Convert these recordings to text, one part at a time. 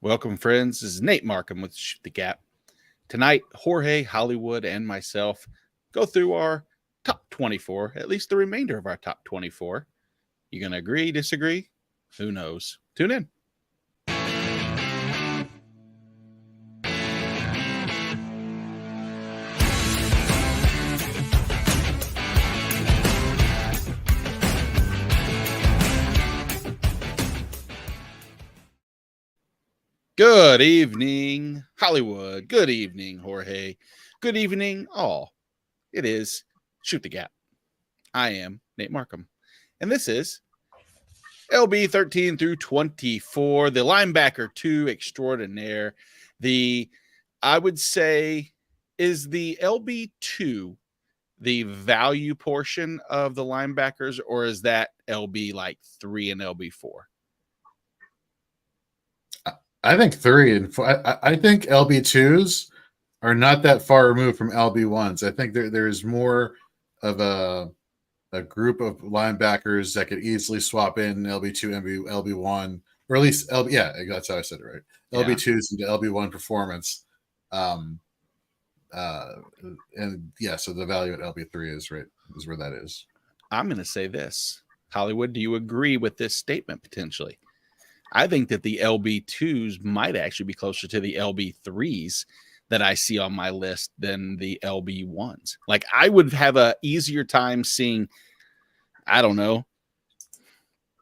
Welcome, friends. This is Nate Markham with Shoot the Gap. Tonight, Jorge, Hollywood, and myself go through our top 24, at least the remainder of our top 24. You going to agree, disagree? Who knows? Tune in. Good evening, Hollywood. Good evening, Jorge. Good evening, all. It is Shoot the Gap. I am Nate Markham, and this is LB 13 through 24, the linebacker 2 extraordinaire. I would say, is the LB2 the value portion of the linebackers, or is that LB like 3 and LB4? I think 3 and 4. I think LB2s are not that far removed from LB1s. I think there's more of a group of linebackers that could easily swap in LB2, LB1, or at least LB. Yeah, that's how I said it right. Yeah. LB2s into LB1 performance. And yeah, so the value at LB3 is where that is. I'm going to say this. Hollywood, do you agree with this statement potentially? I think that the LB2s might actually be closer to the LB3s that I see on my list than the LB1s. Like, I would have a easier time seeing, I don't know,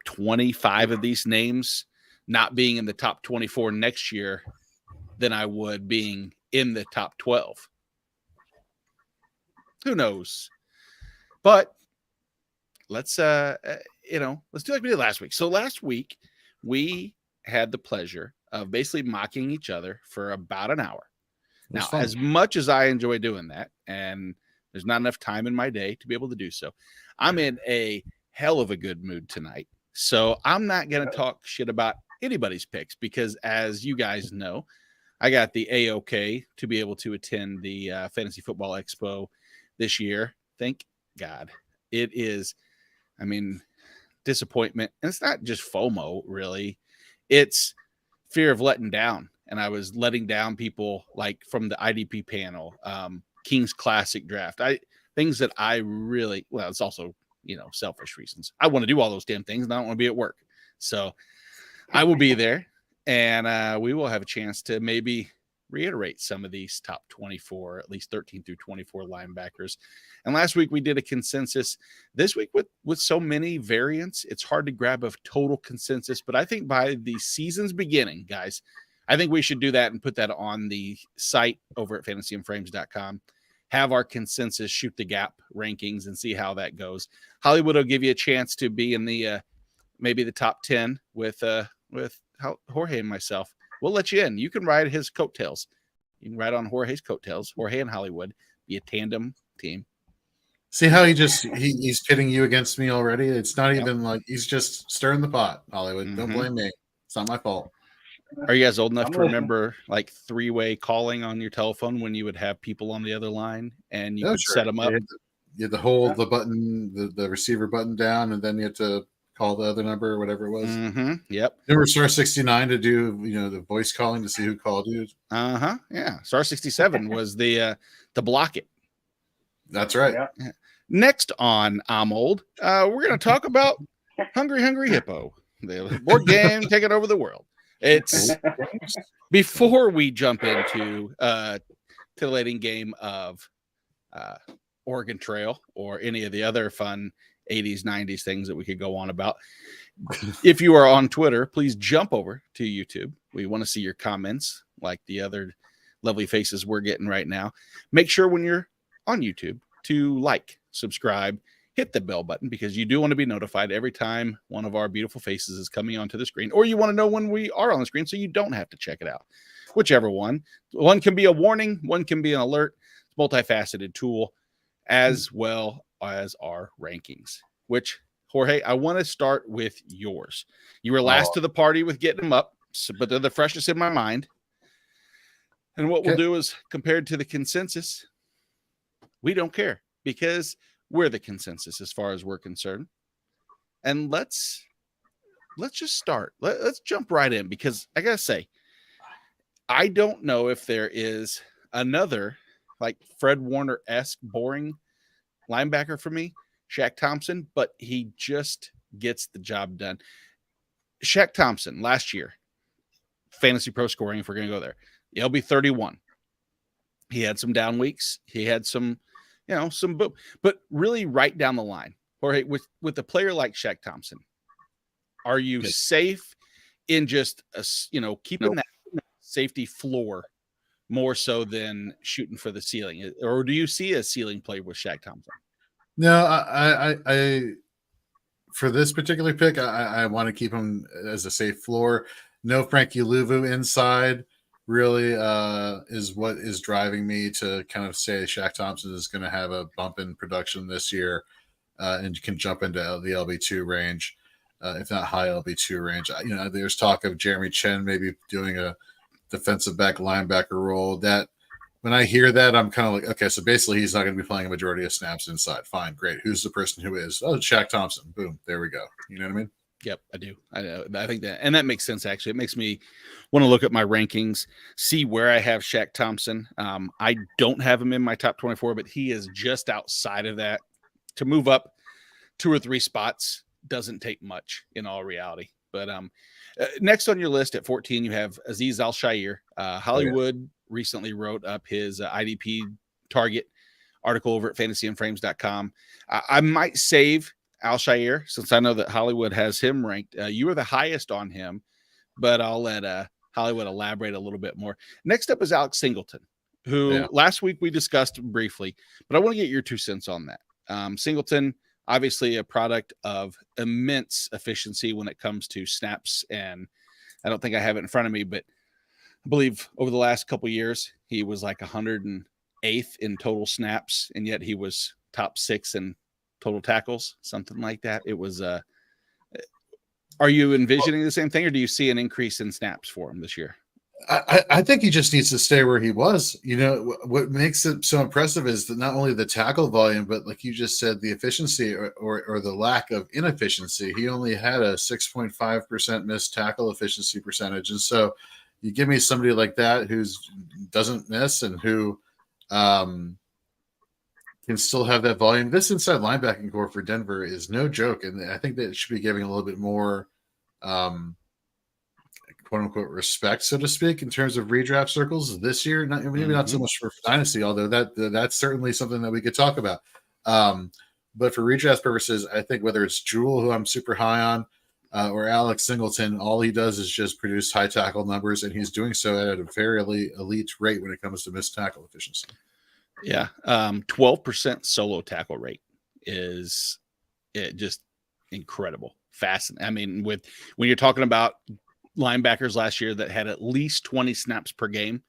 25 of these names not being in the top 24 next year than I would being in the top 12. Who knows? But let's do like we did last week. So last week, we had the pleasure of basically mocking each other for about an hour. Now, as much as I enjoy doing that, and there's not enough time in my day to be able to do so, I'm in a hell of a good mood tonight. So I'm not going to talk shit about anybody's picks because, as you guys know, I got the A-OK to be able to attend the Fantasy Football Expo this year. Thank God. It is, disappointment. And it's not just FOMO, really. It's fear of letting down. And I was letting down people like from the IDP panel, King's Classic Draft. Things that I really, well, it's also, selfish reasons. I want to do all those damn things and I don't want to be at work. So I will be there and we will have a chance to maybe reiterate some of these top 24, at least 13 through 24 linebackers. And last week we did a consensus. This week with so many variants, it's hard to grab a total consensus. But I think by the season's beginning, guys, I think we should do that and put that on the site over at fantasyandframes.com. Have our consensus shoot the gap rankings and see how that goes. Hollywood will give you a chance to be in the maybe the top 10 with Jorge and myself. We'll let you in. You can ride his coattails. You can ride on Jorge's coattails. Jorge and Hollywood be a tandem team. See how he's pitting you against me already? It's not even like he's just stirring the pot, Hollywood. Mm-hmm. Don't blame me. It's not my fault. Are you guys old enough to remember like 3-way calling on your telephone when you would have people on the other line and you could set them up? You had to hold the button, the receiver button down, and then you had to call the other number or whatever it was. Mm-hmm. Yep. Remember star 69 to do, the voice calling to see who called you? Uh-huh. Yeah. Star 67 was the to block it. That's right. Yeah. Next on I'm Old, we're going to talk about Hungry Hippo, the board game taking over the world. It's before we jump into titillating game of Oregon Trail or any of the other fun 80s, 90s things that we could go on about. If you are on Twitter, please jump over to YouTube. We want to see your comments like the other lovely faces we're getting right now. Make sure when you're on YouTube to like, subscribe, hit the bell button because you do want to be notified every time one of our beautiful faces is coming onto the screen, or you want to know when we are on the screen so you don't have to check it out. Whichever one. One can be a warning, one can be an alert. It's a multifaceted tool as well as our rankings, which, Jorge, I want to start with yours. You were last to the party with getting them up, but they're the freshest in my mind. And what we'll do is, compared to the consensus, we don't care because we're the consensus as far as we're concerned. And let's just start. Let's jump right in because I got to say, I don't know if there is another like Fred Warner-esque boring linebacker for me, Shaq Thompson, but he just gets the job done. Shaq Thompson last year, fantasy pro scoring, if we're going to go there, LB 31. He had some down weeks. He had some, some boom, but really right down the line. Jorge, with a player like Shaq Thompson, are you safe in just keeping that safety floor more so than shooting for the ceiling, or do you see a ceiling play with Shaq Thompson? No, I for this particular pick, I want to keep him as a safe floor. No Frankie Louvu inside really is what is driving me to kind of say Shaq Thompson is going to have a bump in production this year and can jump into the LB2 range, if not high LB2 range. There's talk of Jeremy Chen maybe doing a defensive back linebacker role. That when I hear that, I'm kind of like, okay, so basically he's not going to be playing a majority of snaps inside. Fine, great. Who's the person who is? Oh, it's Shaq Thompson. Boom, there we go. You know what I mean? Yep, I do. I know. I think that, and that makes sense. Actually, it makes me want to look at my rankings, see where I have Shaq Thompson. I don't have him in my top 24, but he is just outside of that. To move up 2 or 3 spots doesn't take much in all reality. But next on your list at 14, you have Azeez Al-Shaair. Hollywood recently wrote up his IDP target article over at fantasyandframes.com. I might save Al-Shaair since I know that Hollywood has him ranked. You were the highest on him, but I'll let Hollywood elaborate a little bit more. Next up is Alex Singleton, who last week we discussed briefly, but I want to get your 2 cents on that. Singleton, obviously a product of immense efficiency when it comes to snaps, and I don't think I have it in front of me, but I believe over the last couple of years, he was like 108th in total snaps, and yet he was top 6 in total tackles, something like that. It was are you envisioning the same thing, or do you see an increase in snaps for him this year? I think he just needs to stay where he was. What makes it so impressive is that not only the tackle volume, but like you just said, the efficiency or the lack of inefficiency. He only had a 6.5% missed tackle efficiency percentage. And so you give me somebody like that who doesn't miss and who can still have that volume. This inside linebacking core for Denver is no joke. And I think that it should be giving a little bit more quote unquote respect, so to speak, in terms of redraft circles this year. Maybe not so much for Dynasty, although that's certainly something that we could talk about. But for redraft purposes, I think whether it's Jewel, who I'm super high on, or Alex Singleton, all he does is just produce high tackle numbers, and he's doing so at a very elite rate when it comes to missed tackle efficiency. Yeah, 12% solo tackle rate is just incredible, fascinating. I mean, when you're talking about linebackers last year that had at least 20 snaps per game,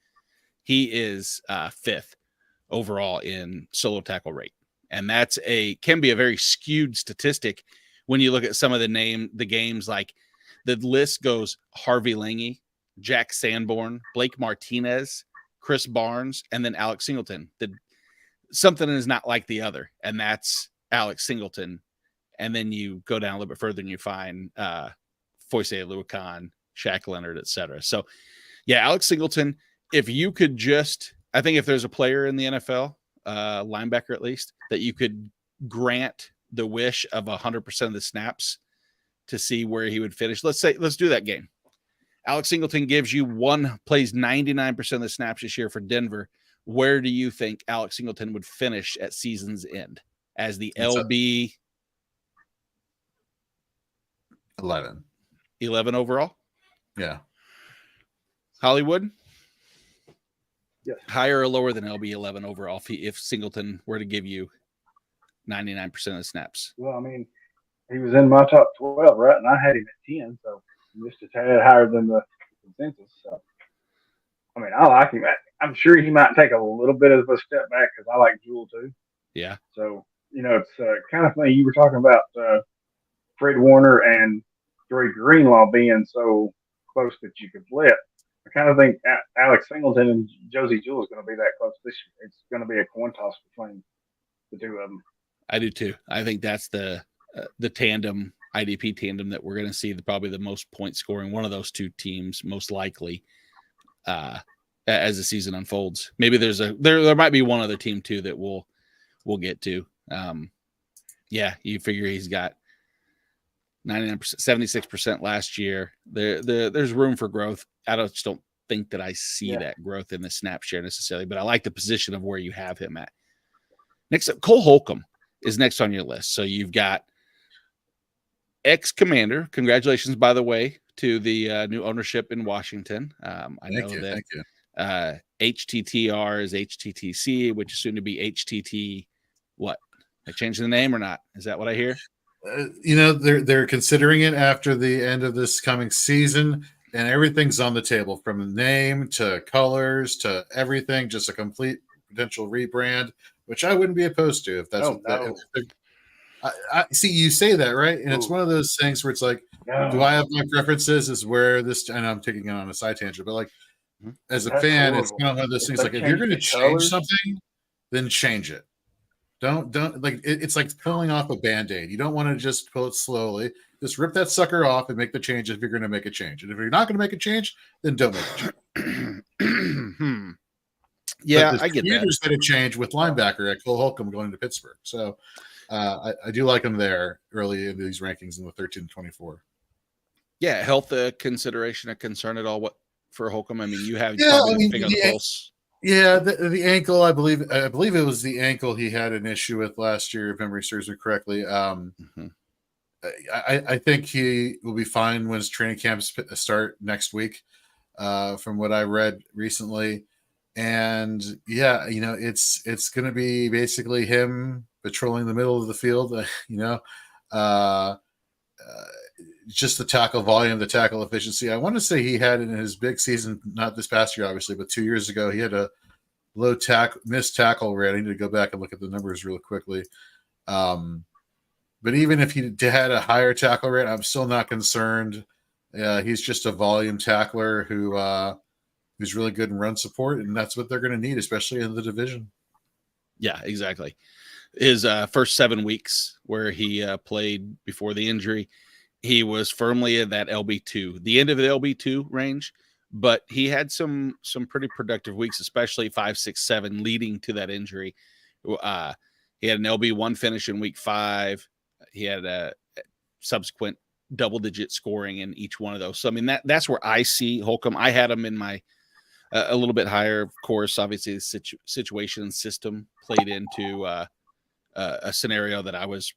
he is 5th overall in solo tackle rate, and that's can be a very skewed statistic when you look at some of the games. Like the list goes Harvey Lange, Jack Sanborn, Blake Martinez, Chris Barnes, and then Alex Singleton. Something is not like the other, and that's Alex Singleton. And then you go down a little bit further and you find Foyce Oluokun, Shaq Leonard, etc. So, yeah, Alex Singleton, if you could I think if there's a player in the NFL, linebacker at least, that you could grant the wish of 100% of the snaps to see where he would finish. Let's do that game. Alex Singleton plays 99% of the snaps this year for Denver. Where do you think Alex Singleton would finish at season's end as the LB 11 overall? Yeah. Hollywood? Yes. Higher or lower than LB 11 overall if Singleton were to give you 99% of the snaps? Well, I mean, he was in my top 12, right? And I had him at 10, so just a tad higher than the consensus. So, I mean, I like him. I'm sure he might take a little bit of a step back because I like Jewel too. Yeah. So, it's kind of thing you were talking about Fred Warner and Dre Greenlaw being so close that you could flip. I kind of think Alex Singleton and Josie Jewell is going to be that close this year. It's going to be a coin toss between the two of them. I do too. I think that's the tandem, IDP tandem, that we're going to see probably the most point scoring. One of those two teams, most likely. as the season unfolds. Maybe there might be one other team too that we'll get to. You figure he's got 99%, 76% last year. There's room for growth. I just don't think that I see that growth in the snap share necessarily, but I like the position of where you have him at. Next up, Cole Holcomb is next on your list. So you've got ex-commander. Congratulations, by the way, to the new ownership in Washington. I know that HTTR is HTTC, which is soon to be HTT. What? They changed the name or not? Is that what I hear? They're considering it after the end of this coming season, and everything's on the table from the name to colors to everything. Just a complete potential rebrand, which I wouldn't be opposed to if that's. I see you say that, right? And it's one of those things where it's like, do I have my preferences? Is where this, and I'm taking it on a side tangent, but like as a fan, it's kind of one of those things. Like if you're going to change something, then change it. Don't like it's like pulling off a Band-Aid. You don't want to just pull it slowly. Just rip that sucker off and make the change if you're going to make a change. And if you're not going to make a change, then don't make a change. Yeah, I get that. Commanders made a change with linebacker at Cole Holcomb going to Pittsburgh. So I do like him there early in these rankings in the 13 to 24. Yeah, health consideration, a concern at all? What for Holcomb? I mean, you have finger on the pulse. Yeah, the ankle. I believe it was the ankle he had an issue with last year, if memory serves me correctly. I think he will be fine when his training camps start next week, from what I read recently. And it's going to be basically him patrolling the middle of the field. Just the tackle volume, the tackle efficiency. I want to say he had in his big season, not this past year, obviously, but 2 years ago, he had a low missed tackle rate. I need to go back and look at the numbers real quickly. But even if he had a higher tackle rate, I'm still not concerned. He's just a volume tackler who's really good in run support, and that's what they're going to need, especially in the division. Yeah, exactly. His first 7 weeks where he played before the injury, he was firmly in that LB2, the end of the LB2 range, but he had some pretty productive weeks, especially 5, 6, 7 leading to that injury. He had an LB1 finish in week 5. He had a subsequent double-digit scoring in each one of those. So, I mean, that's where I see Holcomb. I had him in my a little bit higher, of course. Obviously, the situation and system played into a scenario that I was,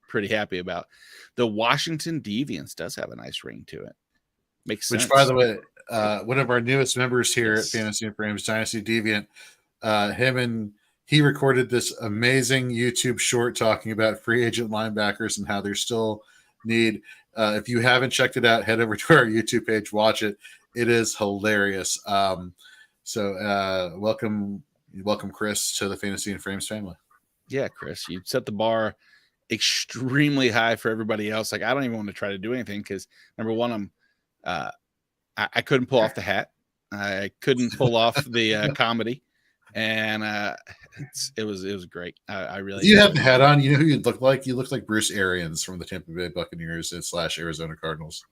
pretty happy about. The Washington Deviants does have a nice ring to it. Makes sense. Which, by the way, one of our newest members here at Fantasy and Frames, Dynasty Deviant, he recorded this amazing YouTube short talking about free agent linebackers and how they're still need. If you haven't checked it out, head over to our YouTube page, watch it. It is hilarious. So welcome, Chris, to the Fantasy and Frames family. Yeah, Chris, you set the bar extremely high for everybody else. Like, I don't even want to try to do anything because, number one, I couldn't pull off the hat. I couldn't pull off the comedy. And it was great. I really. You have the hat on. You know who you look like? You look like Bruce Arians from the Tampa Bay Buccaneers / Arizona Cardinals,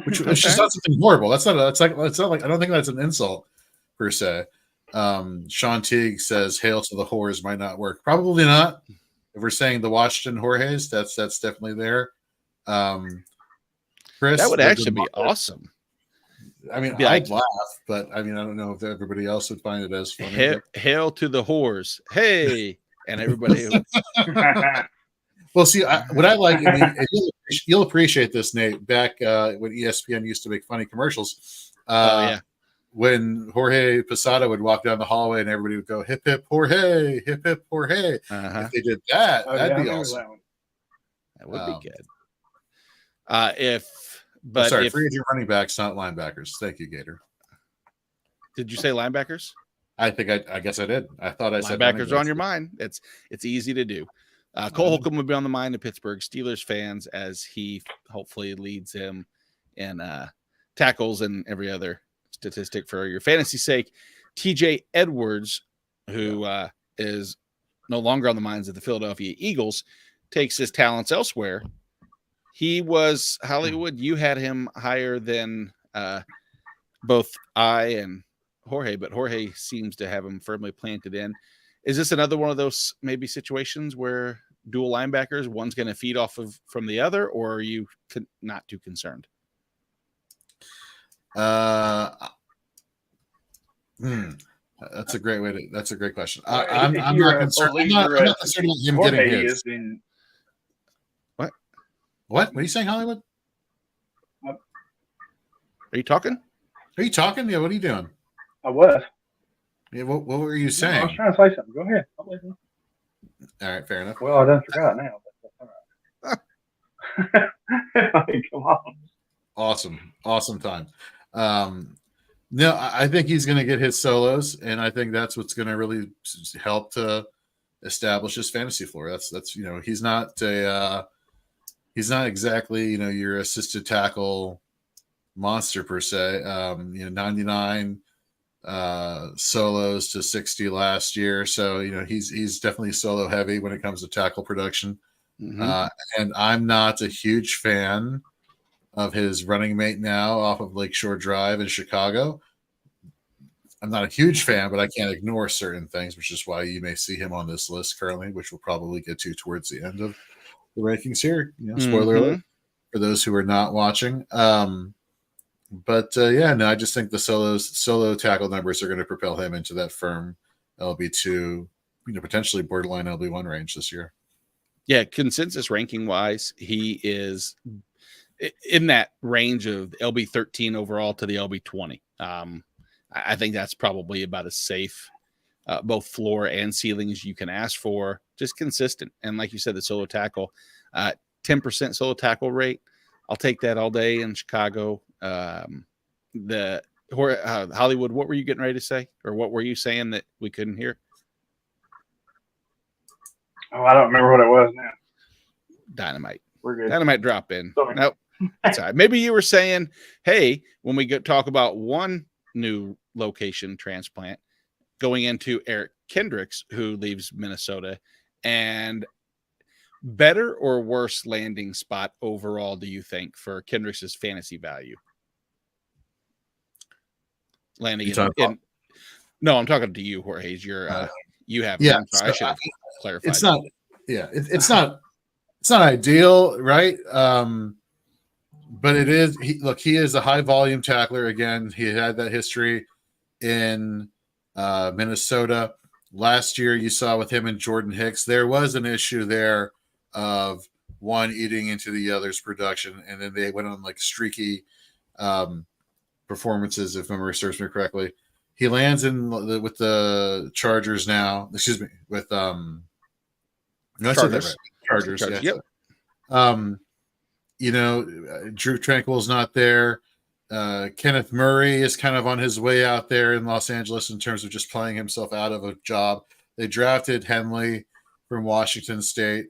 which is not something horrible. It's not like I don't think that's an insult per se. Sean Teague says "Hail to the Whores" might not work. Probably not. If we're saying the Washington Jorges, that's definitely there. Chris, that would actually be awesome. I mean, I'd laugh, but I mean, I don't know if everybody else would find it as funny. Hail to the whores. Hey. And everybody. Well, see, what I like, I mean, you'll appreciate this, Nate, back when ESPN used to make funny commercials. When Jorge Posada would walk down the hallway and everybody would go, hip, hip, Jorge, hip, hip, Jorge. If they did that, that'd be awesome. That would be good. Free agent running backs, not linebackers. Thank you, Gator. Did you say linebackers? I think I guess I did. I thought I said linebackers are on your mind. It's easy to do. Cole Holcomb would be on the mind of Pittsburgh Steelers fans as he hopefully leads him in tackles and every other statistic for your fantasy sake. TJ Edwards, who is no longer on the minds of the Philadelphia Eagles, takes his talents elsewhere. He was Hollywood. You had him higher than both I and Jorge, but Jorge seems to have him firmly planted in. Is this another one of those maybe situations where dual linebackers, one's going to feed off of from the other, or are you not too concerned? That's a great way that's a great question. I'm not concerned. I'm not concerned with him getting his. What? What are you saying, Hollywood? Are you talking? Are you talking? Yeah, what are you doing? I was. Yeah, what were you saying? No, I was trying to say something. Go ahead. All right, fair enough. Well, I done forgot now. But that's all right. Come on. Awesome time. No, I think he's going to get his solos, and I think that's what's going to really help to establish his fantasy floor. That's he's not exactly your assisted tackle monster per se. 99 solos to 60 last year, so he's definitely solo heavy when it comes to tackle production. And I'm not a huge fan of his running mate now off of Lakeshore Drive in Chicago. I'm not a huge fan, but I can't ignore certain things, which is why you may see him on this list currently, which we'll probably get to towards the end of the rankings here. Spoiler alert for those who are not watching. But I just think the solo tackle numbers are going to propel him into that firm LB2, potentially borderline LB1 range this year. Yeah, consensus ranking wise, he is in that range of LB13 overall to the LB20. I think that's probably about as safe, both floor and ceiling as you can ask for. Just consistent, and like you said, the solo tackle, 10% solo tackle rate. I'll take that all day in Chicago. Hollywood, what were you getting ready to say, or what were you saying that we couldn't hear? Oh, I don't remember what it was now. Dynamite. We're good. Dynamite drop in. Sorry. Nope. Sorry. Maybe you were saying, hey, when we talk about one new location transplant going into Eric Kendricks, who leaves Minnesota, and better or worse landing spot overall, do you think, for Kendricks' fantasy value? Landing no, I'm talking to you, Jorge. You have yeah. So I should have clarified. It's not. Yeah, it's not ideal, right? But it is. He is a high volume tackler. Again, he had that history in Minnesota last year. You saw with him and Jordan Hicks, there was an issue there of one eating into the other's production, and then they went on like streaky performances, if memory serves me correctly. He lands with the Chargers now. Excuse me, with Chargers. Chargers. Yeah. Yep. Drew Tranquill's not there. Kenneth Murray is kind of on his way out there in Los Angeles in terms of just playing himself out of a job. They drafted Henley from Washington State,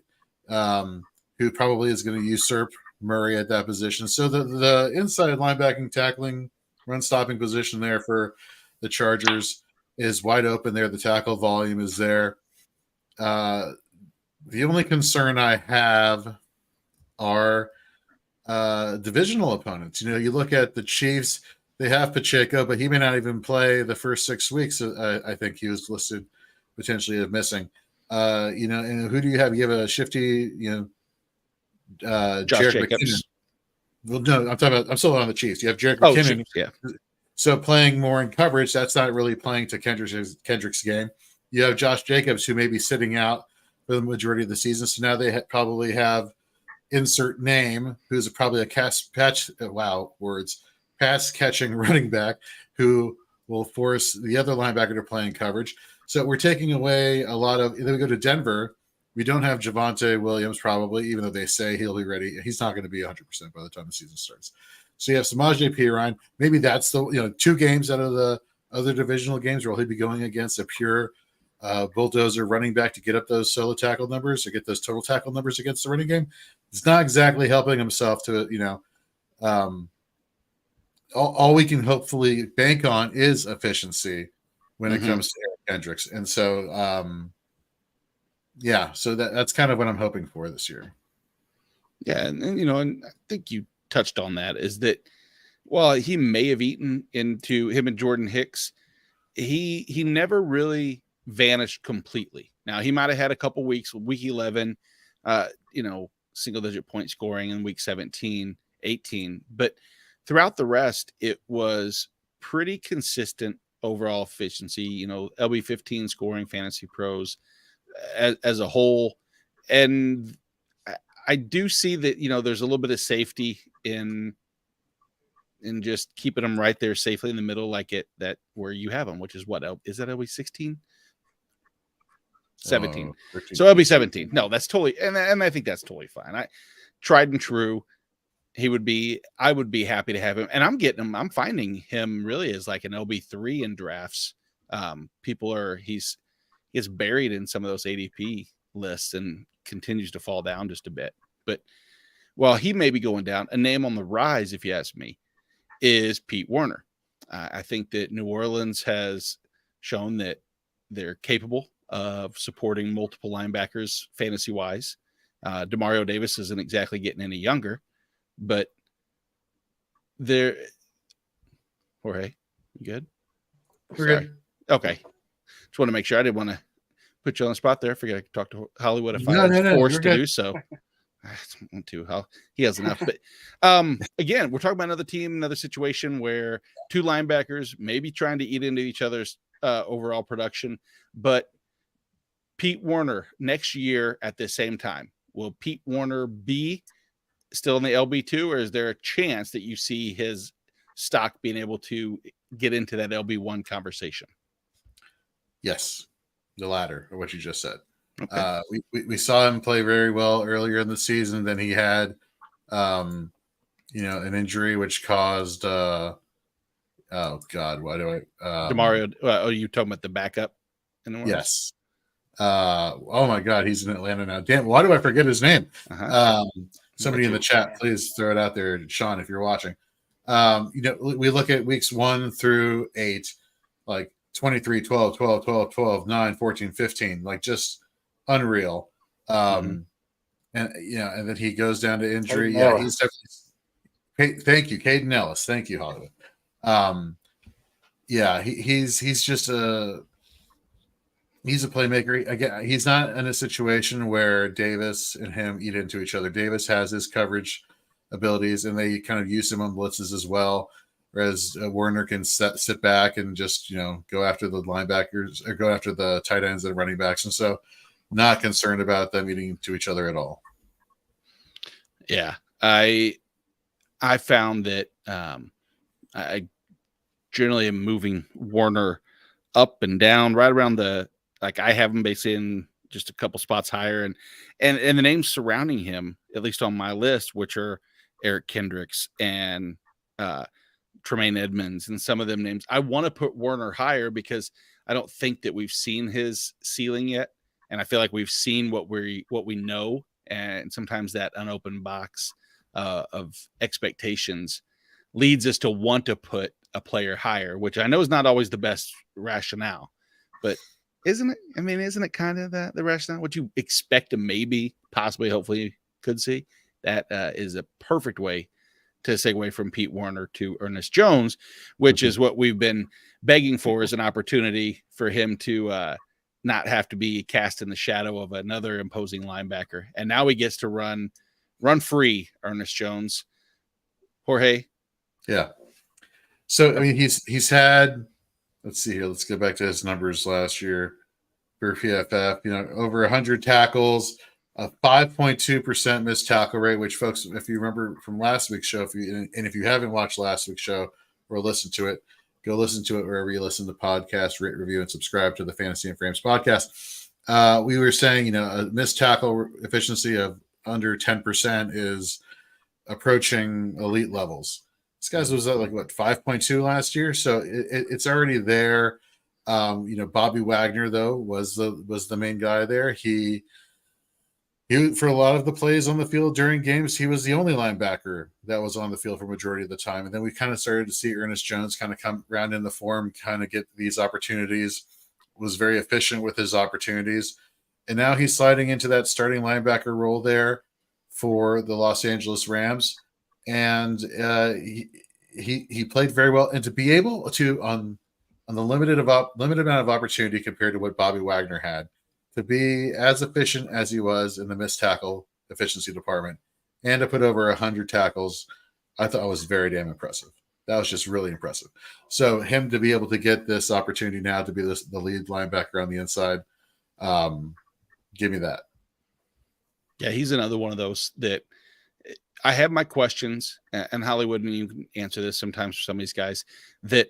who probably is going to usurp Murray at that position. So the inside linebacking, tackling, run stopping position there for the Chargers is wide open there. The tackle volume is there. The only concern I have are divisional opponents. You look at the Chiefs, they have Pacheco, but he may not even play the first 6 weeks. I think he was listed potentially as missing. And who do you have? You have a shifty, Josh Jared Jacobs. McKinnon. Well, no, I'm still on the Chiefs. You have Jared McKinnon. Yeah. So playing more in coverage, that's not really playing to Kendrick's game. You have Josh Jacobs, who may be sitting out for the majority of the season. So now they probably have insert name, who's probably a pass catching running back who will force the other linebacker to play in coverage. So we're taking away a lot of. Then we go to Denver. We don't have Javonte Williams probably, even though they say he'll be ready. He's not going to be 100% by the time the season starts. So you have Samaje Perine. Maybe that's the 2 games out of the other divisional games where he'll be going against a pure bulldozer running back to get up those solo tackle numbers or get those total tackle numbers against the running game. It's not exactly helping himself to, all we can hopefully bank on is efficiency when it comes to Eric Kendricks. And so, so that's kind of what I'm hoping for this year. Yeah. And I think you touched on that, is that Well, he may have eaten into him and Jordan Hicks. He never really vanished completely. Now he might have had a couple weeks, week 11, single digit point scoring in week 17, 18, but throughout the rest, it was pretty consistent overall efficiency, LB 15 scoring fantasy pros as a whole. And I do see that, there's a little bit of safety in just keeping them right there safely in the middle, like that where you have them, which is what is that LB 16? 17. So LB 17. No, that's totally, and I think that's totally fine. I tried and true. I would be happy to have him, and I'm finding him really as like an LB3 in drafts. He gets buried in some of those ADP lists and continues to fall down just a bit. But while he may be going down, a name on the rise, if you ask me, is Pete Werner. I think that New Orleans has shown that they're capable of supporting multiple linebackers fantasy-wise. Demario Davis isn't exactly getting any younger, but they're Jorge, you good? We're good. Okay. Just want to make sure. I didn't want to put you on the spot there. I figured I could talk to Hollywood if I was forced to do so. I don't want to. He has enough. But again, we're talking about another team, another situation where two linebackers may be trying to eat into each other's overall production. But Pete Werner next year at the same time, will Pete Werner be still in the LB2, or is there a chance that you see his stock being able to get into that LB1 conversation? Yes, the latter of what you just said. Okay. We saw him play very well earlier in the season. Then he had, an injury which caused. Oh God, why do I? Demario. Are you talking about the backup? Yes. Oh my God, he's in Atlanta now. Damn, why do I forget his name? Somebody in the chat, please throw it out there, Sean, if you're watching. We look at weeks 1 through 8, like 23, 12, 12, 12, 12, 9, 14, 15, like just unreal. And then he goes down to injury. Yeah, he's definitely. Thank you, Caden Ellis. Thank you, Hollywood. He's just he's a playmaker. Again, he's not in a situation where Davis and him eat into each other. Davis has his coverage abilities, and they kind of use him on blitzes as well. Whereas Werner can sit back and just go after the linebackers or go after the tight ends and running backs, and so not concerned about them eating into each other at all. Yeah, I found that I generally am moving Werner up and down right around I have him basically in just a couple spots higher, and the names surrounding him, at least on my list, which are Eric Kendricks and Tremaine Edmonds, and some of them names. I want to put Werner higher because I don't think that we've seen his ceiling yet, and I feel like we've seen what we know, and sometimes that unopened box of expectations leads us to want to put a player higher, which I know is not always the best rationale, but isn't it? I mean, isn't it kind of the rationale? What you expect to maybe, possibly, hopefully could see? That is a perfect way to segue from Pete Werner to Ernest Jones, which is what we've been begging for, as an opportunity for him to not have to be cast in the shadow of another imposing linebacker. And now he gets to run free, Ernest Jones. Jorge. Yeah. So, I mean, he's had, let's see here. Let's go back to his numbers last year for PFF, over 100 tackles, a 5.2% missed tackle rate, which, folks, if you remember from last week's show, if you haven't watched last week's show or listened to it, go listen to it wherever you listen to podcasts, rate, review, and subscribe to the Fantasy and Frames podcast. We were saying, a missed tackle efficiency of under 10% is approaching elite levels. This guy's was at 5.2 last year, so it's already there. Bobby Wagner though was the main guy there. He for a lot of the plays on the field during games, he was the only linebacker that was on the field for majority of the time. And then we kind of started to see Ernest Jones kind of come around in the form, kind of get these opportunities, was very efficient with his opportunities. And now he's sliding into that starting linebacker role there for the Los Angeles Rams. And he played very well, and to be able to on the limited amount of opportunity compared to what Bobby Wagner had, to be as efficient as he was in the missed tackle efficiency department, and to put over 100 tackles, I thought was very damn impressive. That was just really impressive. So him to be able to get this opportunity now to be the lead linebacker on the inside, give me that. Yeah, he's another one of those that I have my questions, and Hollywood, and you can answer this sometimes for some of these guys, that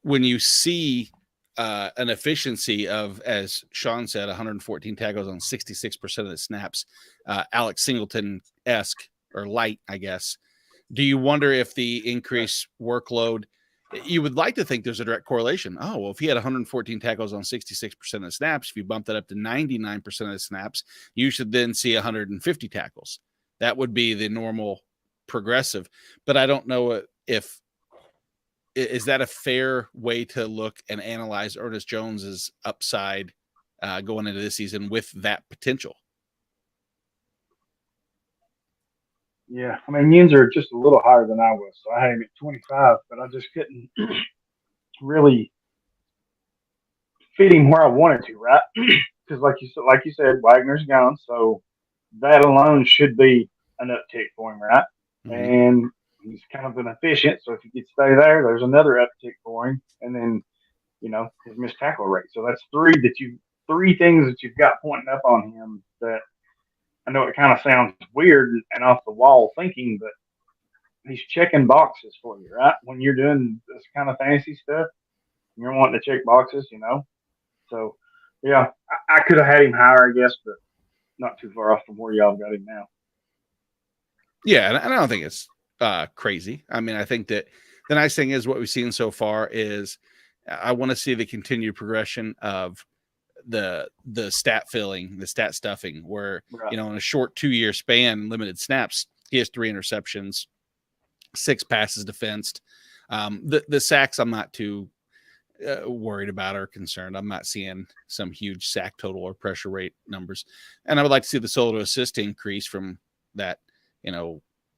when you see an efficiency of, as Sean said, 114 tackles on 66% of the snaps, Alex Singleton-esque or light, I guess, do you wonder if the increased workload, you would like to think there's a direct correlation. Oh, well, if he had 114 tackles on 66% of the snaps, if you bump that up to 99% of the snaps, you should then see 150 tackles. That would be the normal progressive. But I don't know if is that a fair way to look and analyze Ernest Jones's upside going into this season with that potential. Yeah, I mean, Yins are just a little higher than I was, so I had him at 25, but I just couldn't really fit him where I wanted to, right? Because like you said, Wagner's gone, so that alone should be an uptick for him, right? Mm-hmm. And he's kind of inefficient, so if he could stay there, there's another uptick for him, and then his missed tackle rate. So that's three things that you've got pointing up on him that. I know it kind of sounds weird and off the wall thinking, but he's checking boxes for you, right? When you're doing this kind of fantasy stuff, you're wanting to check boxes, So, yeah, I could have had him higher, I guess, but not too far off from where y'all got him now. Yeah, and I don't think it's crazy. I mean, I think that the nice thing is what we've seen so far is I want to see the continued progression of the stat filling, the stat stuffing, where in a short 2-year span, limited snaps, he has 3 interceptions, 6 passes defensed. The sacks I'm not too worried about or concerned. I'm not seeing some huge sack total or pressure rate numbers, and I would like to see the solo to assist increase from that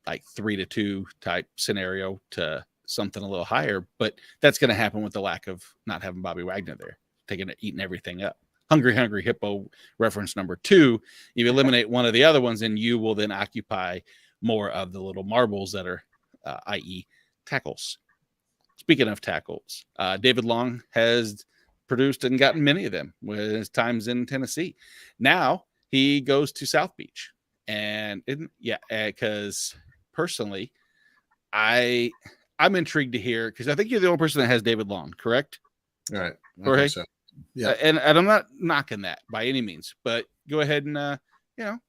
like 3-2 type scenario to something a little higher, but that's going to happen with the lack of not having Bobby Wagner there eating everything up. Hungry Hippo reference number 2. You eliminate one of the other ones, and you will then occupy more of the little marbles that are, i.e., tackles. Speaking of tackles, David Long has produced and gotten many of them with his times in Tennessee. Now he goes to South Beach, and because personally, I'm intrigued to hear, because I think you're the only person that has David Long, correct? All right, Jorge. So. Yeah, and I'm not knocking that by any means, but go ahead and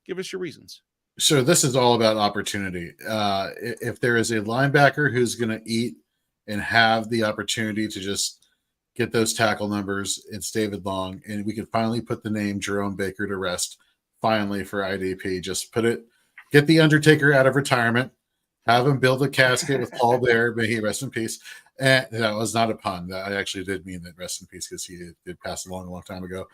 give us your reasons. So this is all about opportunity. If there is a linebacker who's going to eat and have the opportunity to just get those tackle numbers, it's David Long, and we could finally put the name Jerome Baker to rest. Finally, for IDP, just get the Undertaker out of retirement, have him build a casket with Paul Bear, may he rest in peace. And that was not a pun. I actually did mean that, rest in peace, because he did pass along a long time ago.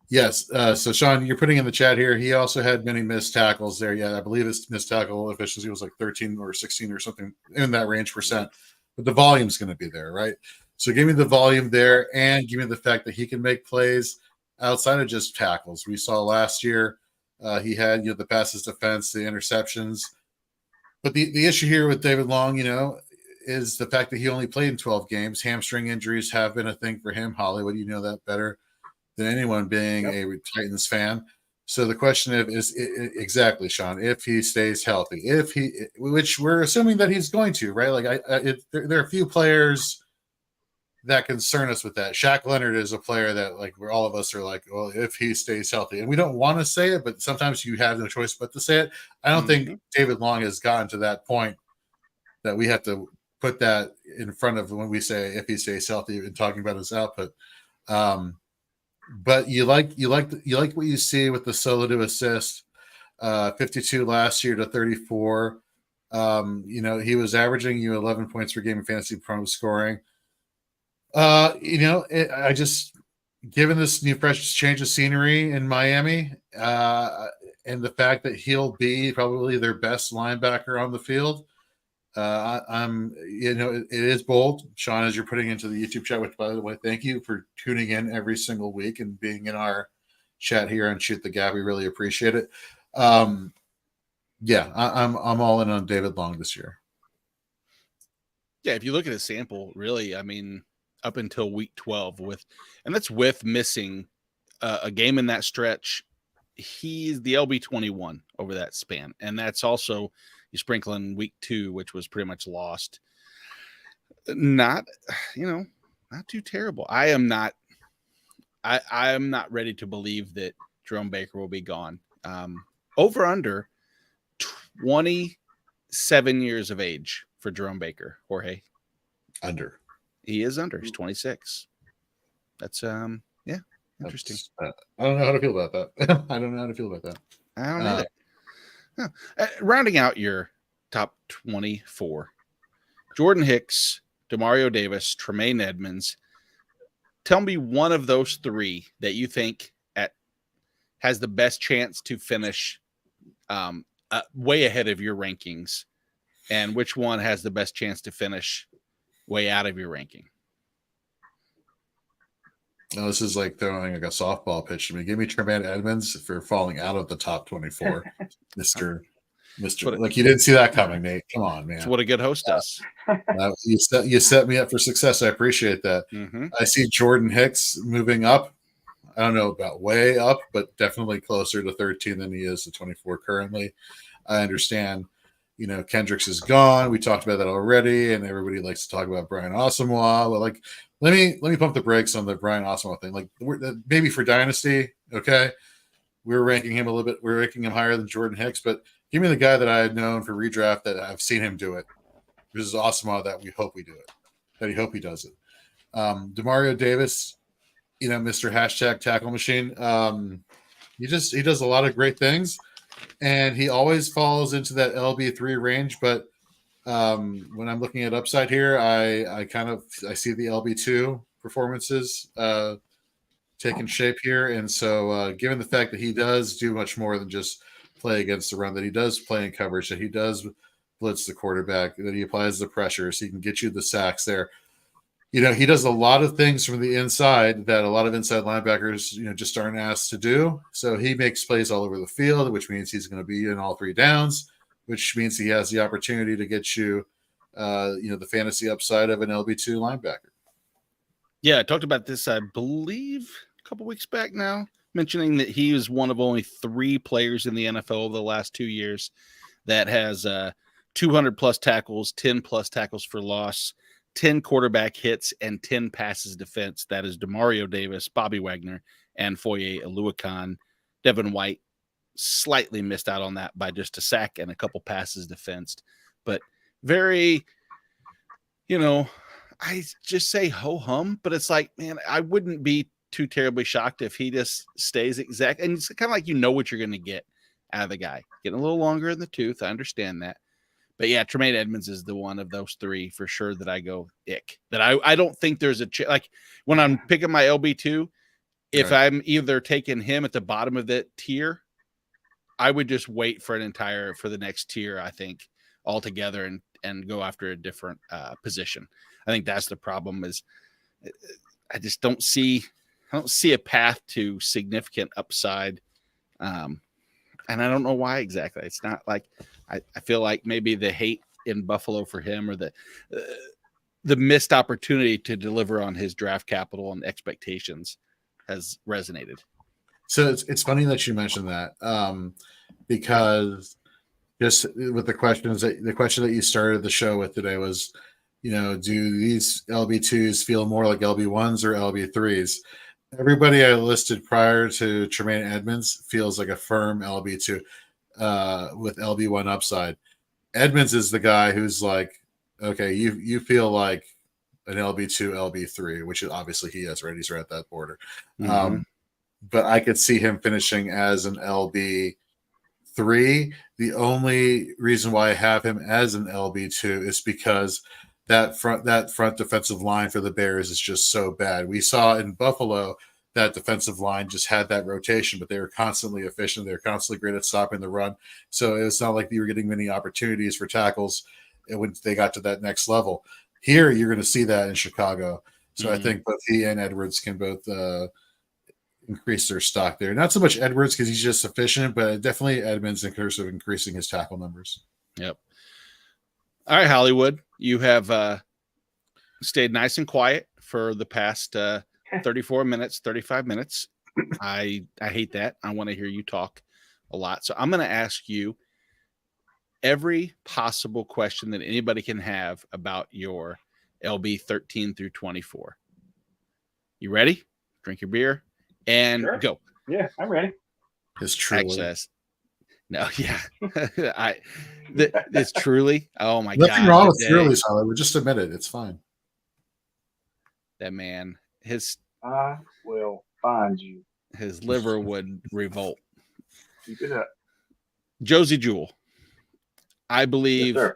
Yes. So Sean, you're putting in the chat here. He also had many missed tackles there. Yeah, I believe his missed tackle efficiency was like 13 or 16 or something in that range %. But the volume's going to be there, right? So give me the volume there, and give me the fact that he can make plays outside of just tackles. We saw last year he had the passes defense, the interceptions. But the issue here with David Long, is the fact that he only played in 12 games. Hamstring injuries have been a thing for him. Hollywood, you know that better than anyone, being a Titans fan. So the question is exactly, Sean, if he stays healthy, which we're assuming that he's going to, right? Like there are a few players that concern us with that. Shaq Leonard is a player that, like, where all of us are like, well, if he stays healthy, and we don't want to say it, but sometimes you have no choice but to say it. I don't think David Long has gotten to that point that we have to put that in front of when we say if he stays healthy and talking about his output. But you like what you see with the solo to assist, 52 last year to 34. He was averaging 11 points per game in fantasy pro scoring. I just, given this new fresh change of scenery in Miami, and the fact that he'll be probably their best linebacker on the field, I'm, it is bold, Sean, as you're putting into the YouTube chat. Which, by the way, thank you for tuning in every single week and being in our chat here on Shoot the Gap. We really appreciate it. Yeah, I'm all in on David Long this year. Yeah, if you look at his sample, really, I mean, up until week 12, and that's with missing a game in that stretch. He's the LB 21 over that span, and that's also you sprinkle in week 2, which was pretty much lost. Not too terrible. I am not ready to believe that Jerome Baker will be gone. Over under 27 years of age for Jerome Baker. Jorge, under. He is under. He's 26. That's interesting. I don't know how to feel about that. I don't know how to feel about that. I don't either. Rounding out your top 24, Jordan Hicks, Demario Davis, Tremaine Edmonds. Tell me one of those three that you think has the best chance to finish way ahead of your rankings, and which one has the best chance to finish way out of your ranking. No, this is like throwing like a softball pitch to me. Give me Tremaine Edmonds for falling out of the top 24. Mr. Like you didn't see that coming, Nate. Come on, man. That's what a good host does. You set me up for success. I appreciate that. Mm-hmm. I see Jordan Hicks moving up. I don't know about way up, but definitely closer to 13 than he is to 24 currently. I understand, Kendricks is gone. We talked about that already, and everybody likes to talk about Brian Asamoah. But like, let me pump the brakes on the Brian Asamoah thing. Like, maybe for Dynasty, okay, we're ranking him a little bit. We're ranking him higher than Jordan Hicks, but give me the guy that I had known for redraft that I've seen him do it. This is Asamoah that we hope we do it. That he hope he does it. Demario Davis, Mr. Hashtag Tackle Machine. He does a lot of great things, and he always falls into that LB3 range. But when I'm looking at upside here, I see the LB2 performances taking shape here, and so given the fact that he does do much more than just play against the run, that he does play in coverage, that he does blitz the quarterback, that he applies the pressure, so he can get you the sacks there. He does a lot of things from the inside that a lot of inside linebackers, just aren't asked to do. So he makes plays all over the field, which means he's going to be in all three downs, which means he has the opportunity to get you, the fantasy upside of an LB2 linebacker. Yeah, I talked about this, I believe, a couple weeks back now, mentioning that he is one of only 3 players in the NFL over the last 2 years that has 200 plus tackles, 10 plus tackles for loss, 10 quarterback hits, and 10 passes defense. That is Demario Davis, Bobby Wagner, and Foye Oluokun. Devin White slightly missed out on that by just a sack and a couple passes defensed. But very, I just say ho-hum, but it's like, man, I wouldn't be too terribly shocked if he just stays exact. And it's kind of like what you're going to get out of the guy. Getting a little longer in the tooth, I understand that. But yeah, Tremaine Edmonds is the one of those 3 for sure that I go ick. That I don't think there's like when I'm picking my LB2, if I'm either taking him at the bottom of that tier, I would just wait for the next tier, I think, altogether and go after a different position. I think that's the problem is I just don't see a path to significant upside. And I don't know why exactly. It's not like I feel like maybe the hate in Buffalo for him or the missed opportunity to deliver on his draft capital and expectations has resonated. So it's funny that you mentioned that because just with the question that you started the show with today was, do these LB2s feel more like LB1s or LB3s? Everybody I listed prior to Tremaine Edmonds feels like a firm LB2 with LB1 upside. Edmonds is the guy who's like, okay, you feel like an LB2, LB3, which obviously he is, right? He's right at that border. Mm-hmm. But I could see him finishing as an LB3. The only reason why I have him as an LB2 is because that front defensive line for the Bears is just so bad. We saw in Buffalo that defensive line just had that rotation, but they were constantly efficient. They were constantly great at stopping the run. So it's not like you were getting many opportunities for tackles. when they got to that next level. Here, you're going to see that in Chicago. So I think both he and Edwards can both increase their stock there. Not so much Edwards because he's just efficient, but definitely Edmonds in terms of increasing his tackle numbers. Yep. All right, Hollywood, you have stayed nice and quiet for the past 34 minutes, 35 minutes. I hate that. I want to hear you talk a lot. So I'm going to ask you every possible question that anybody can have about your LB 13 through 24. You ready? Drink your beer and go. Yeah, I'm ready. It's truly. Access. No, yeah. It's truly. Oh my God. Nothing wrong with truly, Hollywood. Just admit it. It's fine. That man, I will find you. His liver would revolt. Keep it up. Josie Jewell. I believe yes,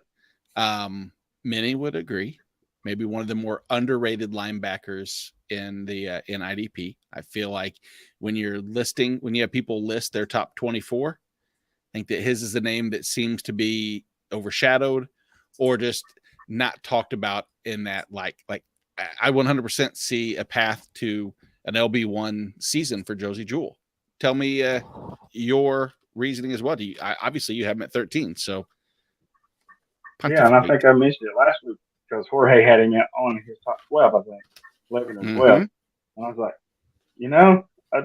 many would agree. Maybe one of the more underrated linebackers in the in IDP. I feel like when you have people list their top 24, I think that his is the name that seems to be overshadowed or just not talked about in that like I 100% see a path to an LB1 season for Josie Jewell. Tell me your reasoning as well. Obviously you have him at 13, so yeah, and I think I mentioned it last week because Jorge had him on his top 12, I think, 11 or 12. And I was like,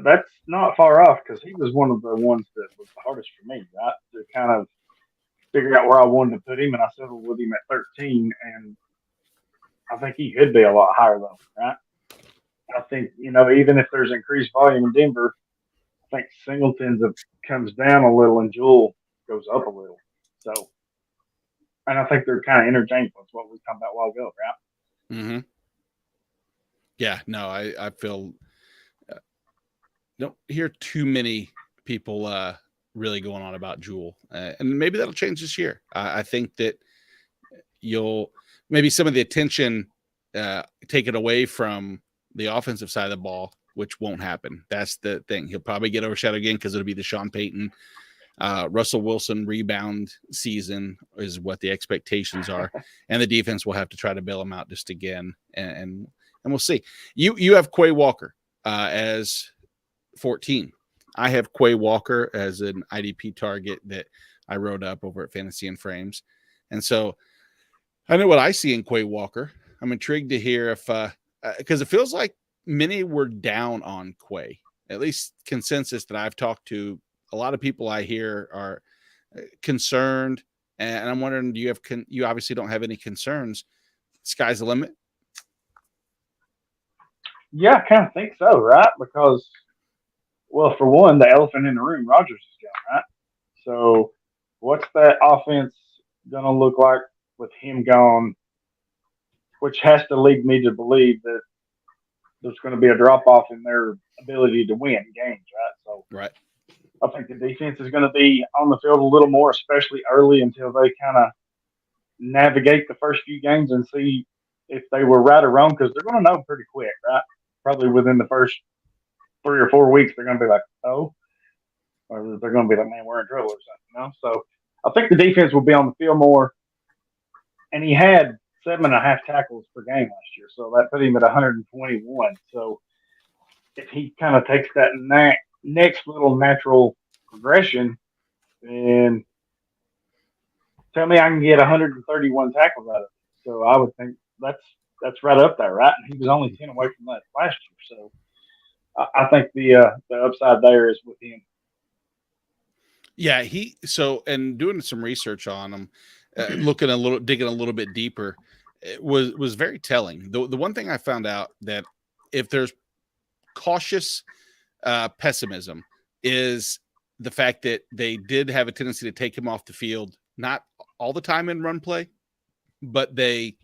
that's not far off because he was one of the ones that was the hardest for me, right? To kind of figure out where I wanted to put him, and I settled with him at 13, and I think he could be a lot higher though, right? I think, even if there's increased volume in Denver, I think Singleton's comes down a little and Jewell goes up a little. So, and I think they're kind of interchangeable. That's what we talked about a while ago, right? Mm-hmm. Yeah, no, I feel don't hear too many people really going on about Jewell, and maybe that'll change this year. I think that maybe some of the attention taken away from the offensive side of the ball, which won't happen. That's the thing. He'll probably get overshadowed again because it'll be the Sean Payton, Russell Wilson rebound season is what the expectations are, and the defense will have to try to bail him out just again, and we'll see. You have Quay Walker as 14. I have Quay Walker as an IDP target that I wrote up over at Fantasy and Frames, and so I know what I see in Quay Walker. I'm intrigued to hear if because it feels like many were down on Quay. At least consensus that I've talked to, a lot of people I hear are concerned, and I'm wondering, you obviously don't have any concerns. Sky's the limit. Yeah, I kind of think so, right? Because, well, for one, the elephant in the room, Rodgers is gone, right? So, what's that offense going to look like with him gone? Which has to lead me to believe that there's going to be a drop off in their ability to win games, right? So, right. I think the defense is going to be on the field a little more, especially early until they kind of navigate the first few games and see if they were right or wrong, because they're going to know pretty quick, right? Probably within the first 3 or 4 weeks, they're going to be like, oh, or they're going to be like, man, we're in trouble or something, So I think the defense will be on the field more. And he had 7.5 tackles per game last year, so that put him at 121. So if he kind of takes that next little natural progression, then tell me I can get 131 tackles out of it. So I would think that's right up there, right? And he was only 10 away from that last year. So I think the upside there is with him. Yeah, and doing some research on him, digging a little bit deeper, it was very telling. The one thing I found out that if there's cautious pessimism is the fact that they did have a tendency to take him off the field, not all the time in run play, but they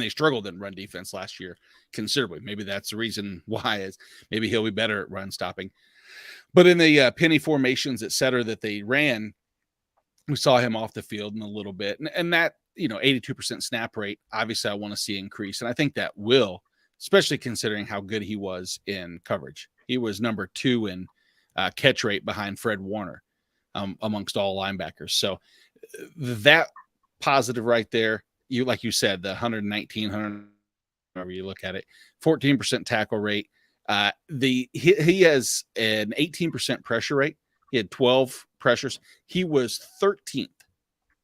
struggled in run defense last year considerably. Maybe that's the reason why is maybe he'll be better at run stopping. But in the penny formations, et cetera, that they ran, we saw him off the field in a little bit. And that, 82% snap rate, obviously I want to see increase. And I think that will, especially considering how good he was in coverage. He was number 2 in catch rate behind Fred Warner amongst all linebackers. So that positive right there. Like you said, the 119, 100, however you look at it, 14% tackle rate. He has an 18% pressure rate. He had 12 pressures. He was 13th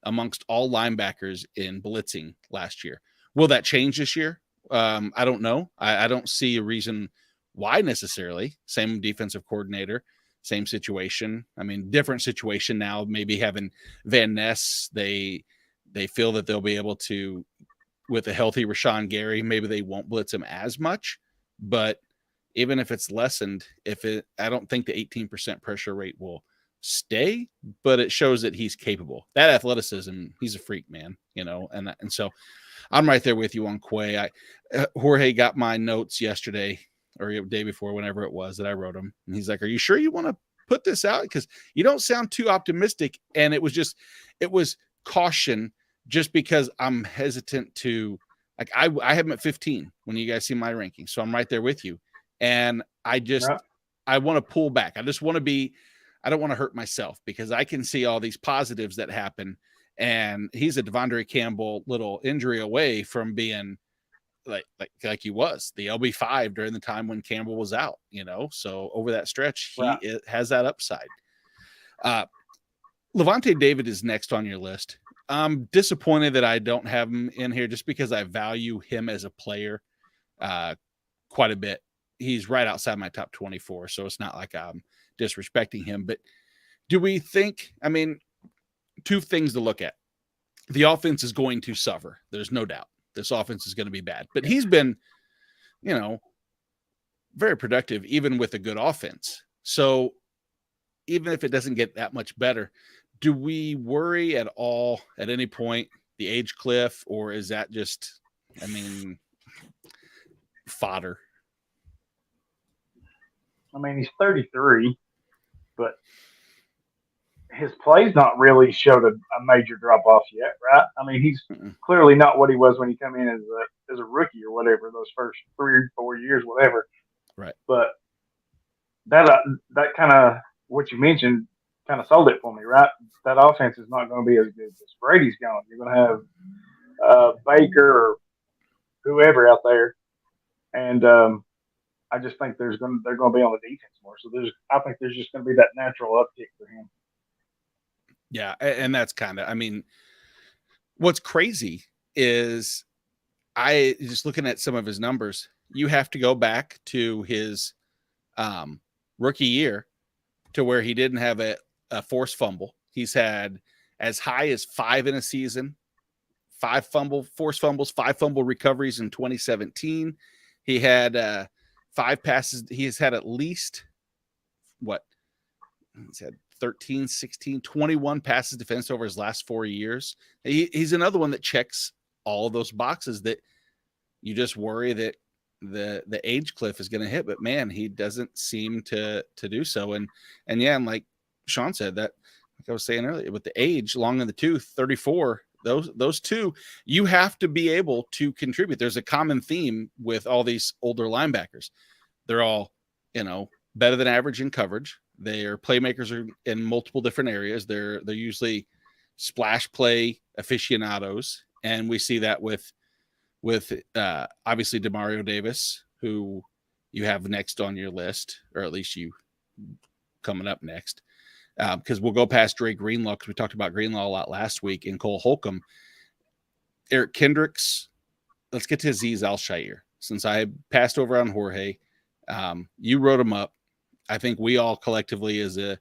amongst all linebackers in blitzing last year. Will that change this year? I don't know. I don't see a reason why necessarily. Same defensive coordinator, same situation. I mean, different situation now. Maybe having Van Ness, they feel that they'll be able to, with a healthy Rashawn Gary, maybe they won't blitz him as much. But even if it's lessened, I don't think the 18% pressure rate will stay, but it shows that he's capable. That athleticism, he's a freak, man. And so I'm right there with you on Quay. Jorge got my notes yesterday or the day before, whenever it was that I wrote him, and he's like, "Are you sure you want to put this out? Because you don't sound too optimistic." And it was caution, just because I'm hesitant to, like, I have him at 15 when you guys see my ranking, so I'm right there with you, and I want to pull back. I don't want to hurt myself, because I can see all these positives that happen. And he's a Devondre Campbell little injury away from being like he was the LB5 during the time when Campbell was out, so over that stretch, he has that upside. Levante David is next on your list. I'm disappointed that I don't have him in here, just because I value him as a player quite a bit. He's right outside my top 24, so it's not like I'm disrespecting him. But do we think, I mean, two things to look at. The offense is going to suffer. There's no doubt. This offense is going to be bad. But he's been, very productive, even with a good offense. So even if it doesn't get that much better, do we worry at all at any point the age cliff, or is that just, fodder? He's 33, but his play's not really showed a major drop off yet, right? He's clearly not what he was when he came in as a rookie or whatever, those first 3 or 4 years, whatever. Right. But that kind of, what you mentioned, kind of sold it for me, right? That offense is not going to be as good as Brady's going. You're going to have Baker or whoever out there, and I just think they're going to be on the defense more. So I think there's just going to be that natural uptick for him. Yeah, and that's kind of, what's crazy is I just looking at some of his numbers. You have to go back to his rookie year to where he didn't have a forced fumble. He's had as high as 5 in a season, 5 forced fumbles, 5 fumble recoveries in 2017. He had 5 passes. He has had at least he's had 13, 16, 21 passes defense over his last 4 years. He's another one that checks all of those boxes that you just worry that the age cliff is going to hit, but man, he doesn't seem to do so. And yeah, and like Sean said, that, like I was saying earlier, with the age long in the tooth, 34, those two, you have to be able to contribute. There's a common theme with all these older linebackers. They're all, better than average in coverage. They are playmakers in multiple different areas. They're usually splash play aficionados, and we see that with obviously Demario Davis, who you have next on your list, or at least you coming up next, because we'll go past Dre Greenlaw, because we talked about Greenlaw a lot last week, and Cole Holcomb, Eric Kendricks. Let's get to Azeez Al-Shaair. Since I passed over on Jorge, you wrote him up. I think we all collectively as a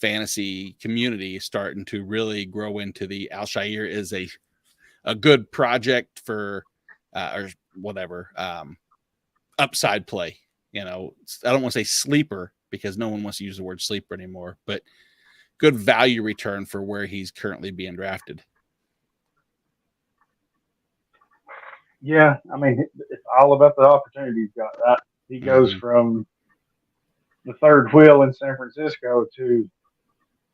fantasy community starting to really grow into the Al-Shaair is a good project for or whatever upside play. I don't want to say sleeper, because no one wants to use the word sleeper anymore, but good value return for where he's currently being drafted. Yeah, it's all about the opportunity he's got, right? He goes from the third wheel in San Francisco to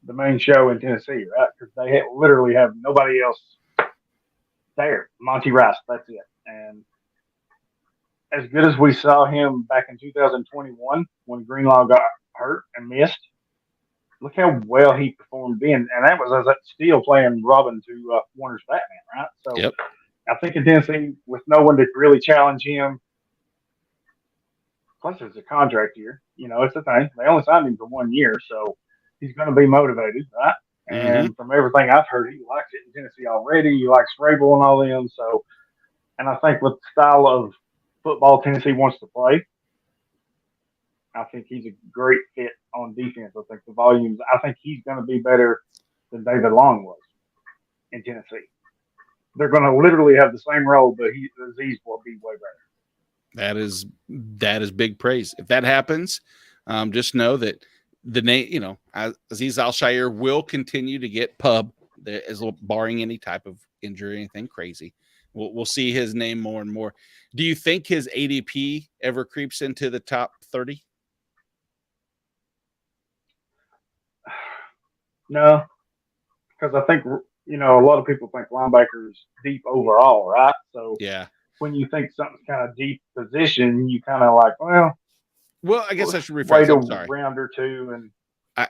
the main show in Tennessee, right? Because they literally have nobody else there. Monty Rice, that's it. And as good as we saw him back in 2021 when Greenlaw got hurt and missed, look how well he performed then, and that was as still playing Robin to Warner's Batman, right? So Yep. I think in Tennessee, with no one to really challenge him, plus it's a contract year, it's the thing. They only signed him for 1 year, so he's going to be motivated, right? And from everything I've heard, he likes it in Tennessee already. He likes Vrabel and all them. So, and I think with the style of football Tennessee wants to play, I think he's a great fit on defense. I think the volumes, I think he's going to be better than David Long was in Tennessee. They're going to literally have the same role, but Aziz will be way better. That is big praise. If that happens, just know that the name, Aziz Al-Shaair will continue to get pub, as barring any type of injury, anything crazy. We'll see his name more and more. Do you think his ADP ever creeps into the top 30? No, because I think a lot of people think linebackers deep overall, right? So yeah, when you think something's kind of deep position, you kind of like, well, I guess I should rephrase. I'm sorry. Round or two, and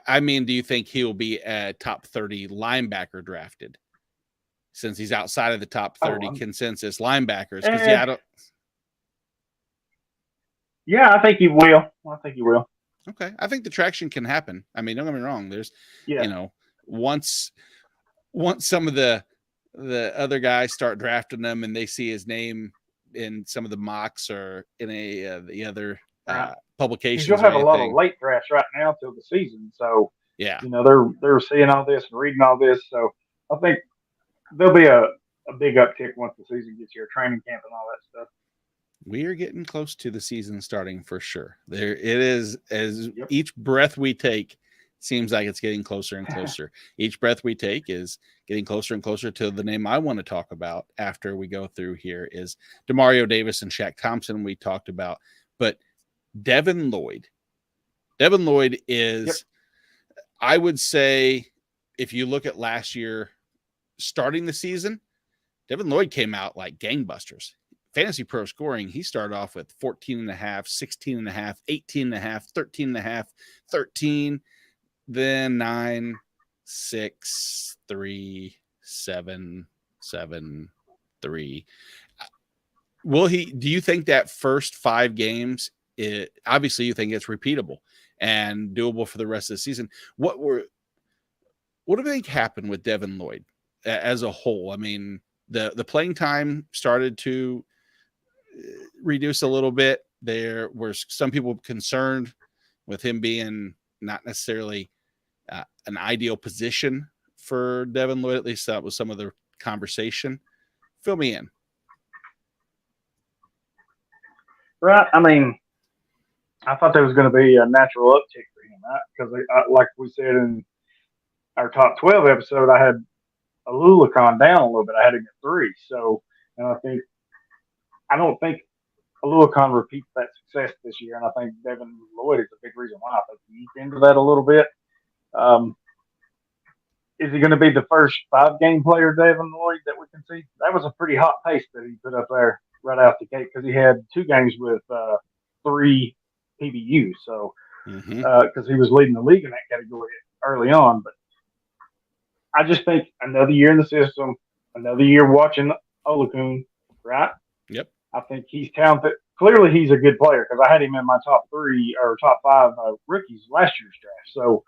I mean, do you think he'll be a top 30 linebacker drafted, since he's outside of the top 30 consensus linebackers? Because I don't. Yeah, I think he will. Okay, I think the traction can happen. I mean, don't get me wrong. There's, once some of the other guys start drafting them and they see his name in some of the mocks or in the other publications, you'll have a lot of late drafts right now till the season. So yeah, they're seeing all this and reading all this. So I think there'll be a big uptick once the season gets here, training camp and all that stuff. We are getting close to the season starting for sure. There it is. As each breath we take, seems like it's getting closer and closer. Each breath we take is getting closer and closer to the name I want to talk about after we go through here is Demario Davis and Shaq Thompson we talked about. But Devin Lloyd. Devin Lloyd is, I would say, if you look at last year starting the season, Devin Lloyd came out like gangbusters. Fantasy Pro scoring, he started off with 14.5, 16.5, 18.5, 13.5, 13, then 9, 6, 3, 7, 7, 3. Do you think that first 5 games, obviously you think it's repeatable and doable for the rest of the season? What do you think happened with Devin Lloyd as a whole? I mean, the playing time started to reduce a little bit. There were some people concerned with him being not necessarily an ideal position for Devin Lloyd. At least that was some of the conversation. Fill me in. Right. I mean, I thought there was going to be a natural uptick for him, right? Because like we said in our top 12 episode, I had Alulikon down a little bit. I had him at 3. So, and I don't think Alulikon repeats that success this year, and I think Devin Lloyd is a big reason why. I think he's into that a little bit. Is he going to be the first 5-game player, Devin Lloyd, that we can see? That was a pretty hot pace that he put up there right out the gate because he had 2 games with 3 PBUs. So, because he was leading the league in that category early on. But I just think another year in the system, another year watching Olukun, right? Yep. I think he's talented. Clearly, he's a good player because I had him in my top 3 or top 5 rookies last year's draft. So,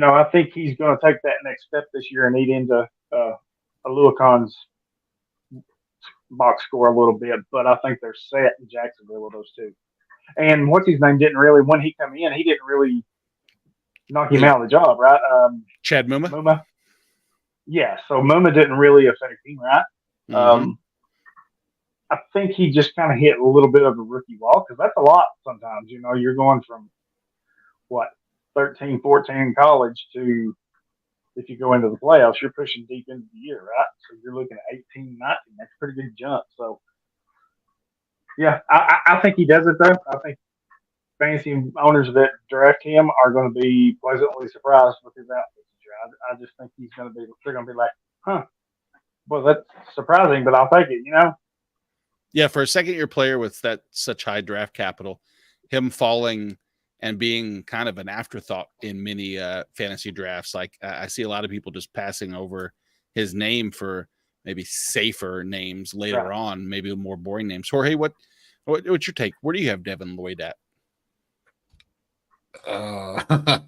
I think he's going to take that next step this year and eat into Alulikon's box score a little bit. But I think they're set in Jacksonville with those 2. And what's his name didn't really, when he come in, he didn't really knock him out of the job, right? Chad Muma? Muma. Yeah, so Muma didn't really affect him, right? I think he just kind of hit a little bit of a rookie wall because that's a lot sometimes. You're going from, 13, 14 in college to, if you go into the playoffs, you're pushing deep into the year, right? So you're looking at 18, 19. That's a pretty big jump. So, yeah, I think he does it, though. I think fantasy owners that draft him are going to be pleasantly surprised with his output this year. I just think they're going to be like, well, that's surprising, but I'll take it, Yeah, for a second-year player with such high draft capital, him falling and being kind of an afterthought in many fantasy drafts. Like I see a lot of people just passing over his name for maybe safer names later on, maybe more boring names. Jorge, what's your take? Where do you have Devin Lloyd at? I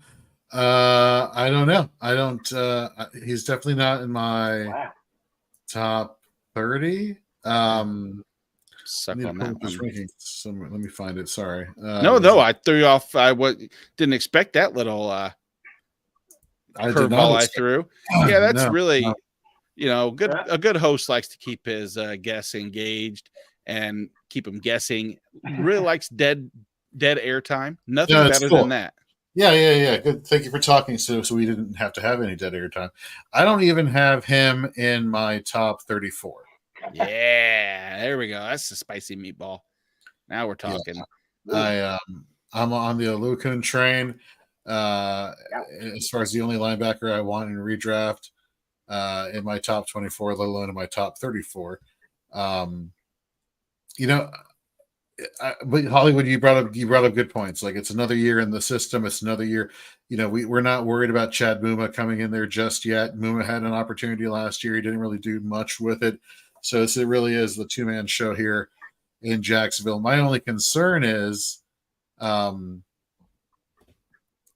don't know. I don't. He's definitely not in my top 30. Suck on that one. Let me find it. Sorry. No, I threw you off. Didn't expect that little curveball I threw. Yeah, that's really, good. A good host likes to keep his guests engaged and keep them guessing. Really likes dead air time. Nothing better than that. Yeah. Good. Thank you for talking. So we didn't have to have any dead air time. I don't even have him in my top 34. Yeah, there we go. That's a spicy meatball. Now we're talking. Yeah. I'm on the Olukun train. As far as the only linebacker I want in redraft, in my top 24, let alone in my top 34. But Hollywood, you brought up good points. Like, it's another year in the system. It's another year. We're not worried about Chad Muma coming in there just yet. Muma had an opportunity last year. He didn't really do much with it. So it really is the two-man show here in Jacksonville. My only concern is, I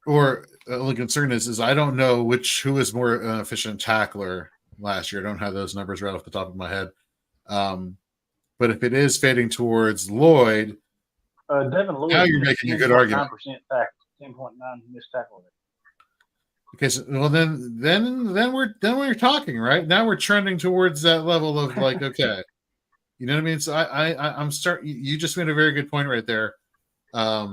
don't know who is more efficient tackler last year. I don't have those numbers right off the top of my head. But if it is fading towards Lloyd, Devin Lloyd, now you're making a good argument. 10.9 missed tackle. Okay, so then we're talking, right? Now we're trending towards that level of like, okay, you know what I mean? So I'm starting. You just made a very good point right there. I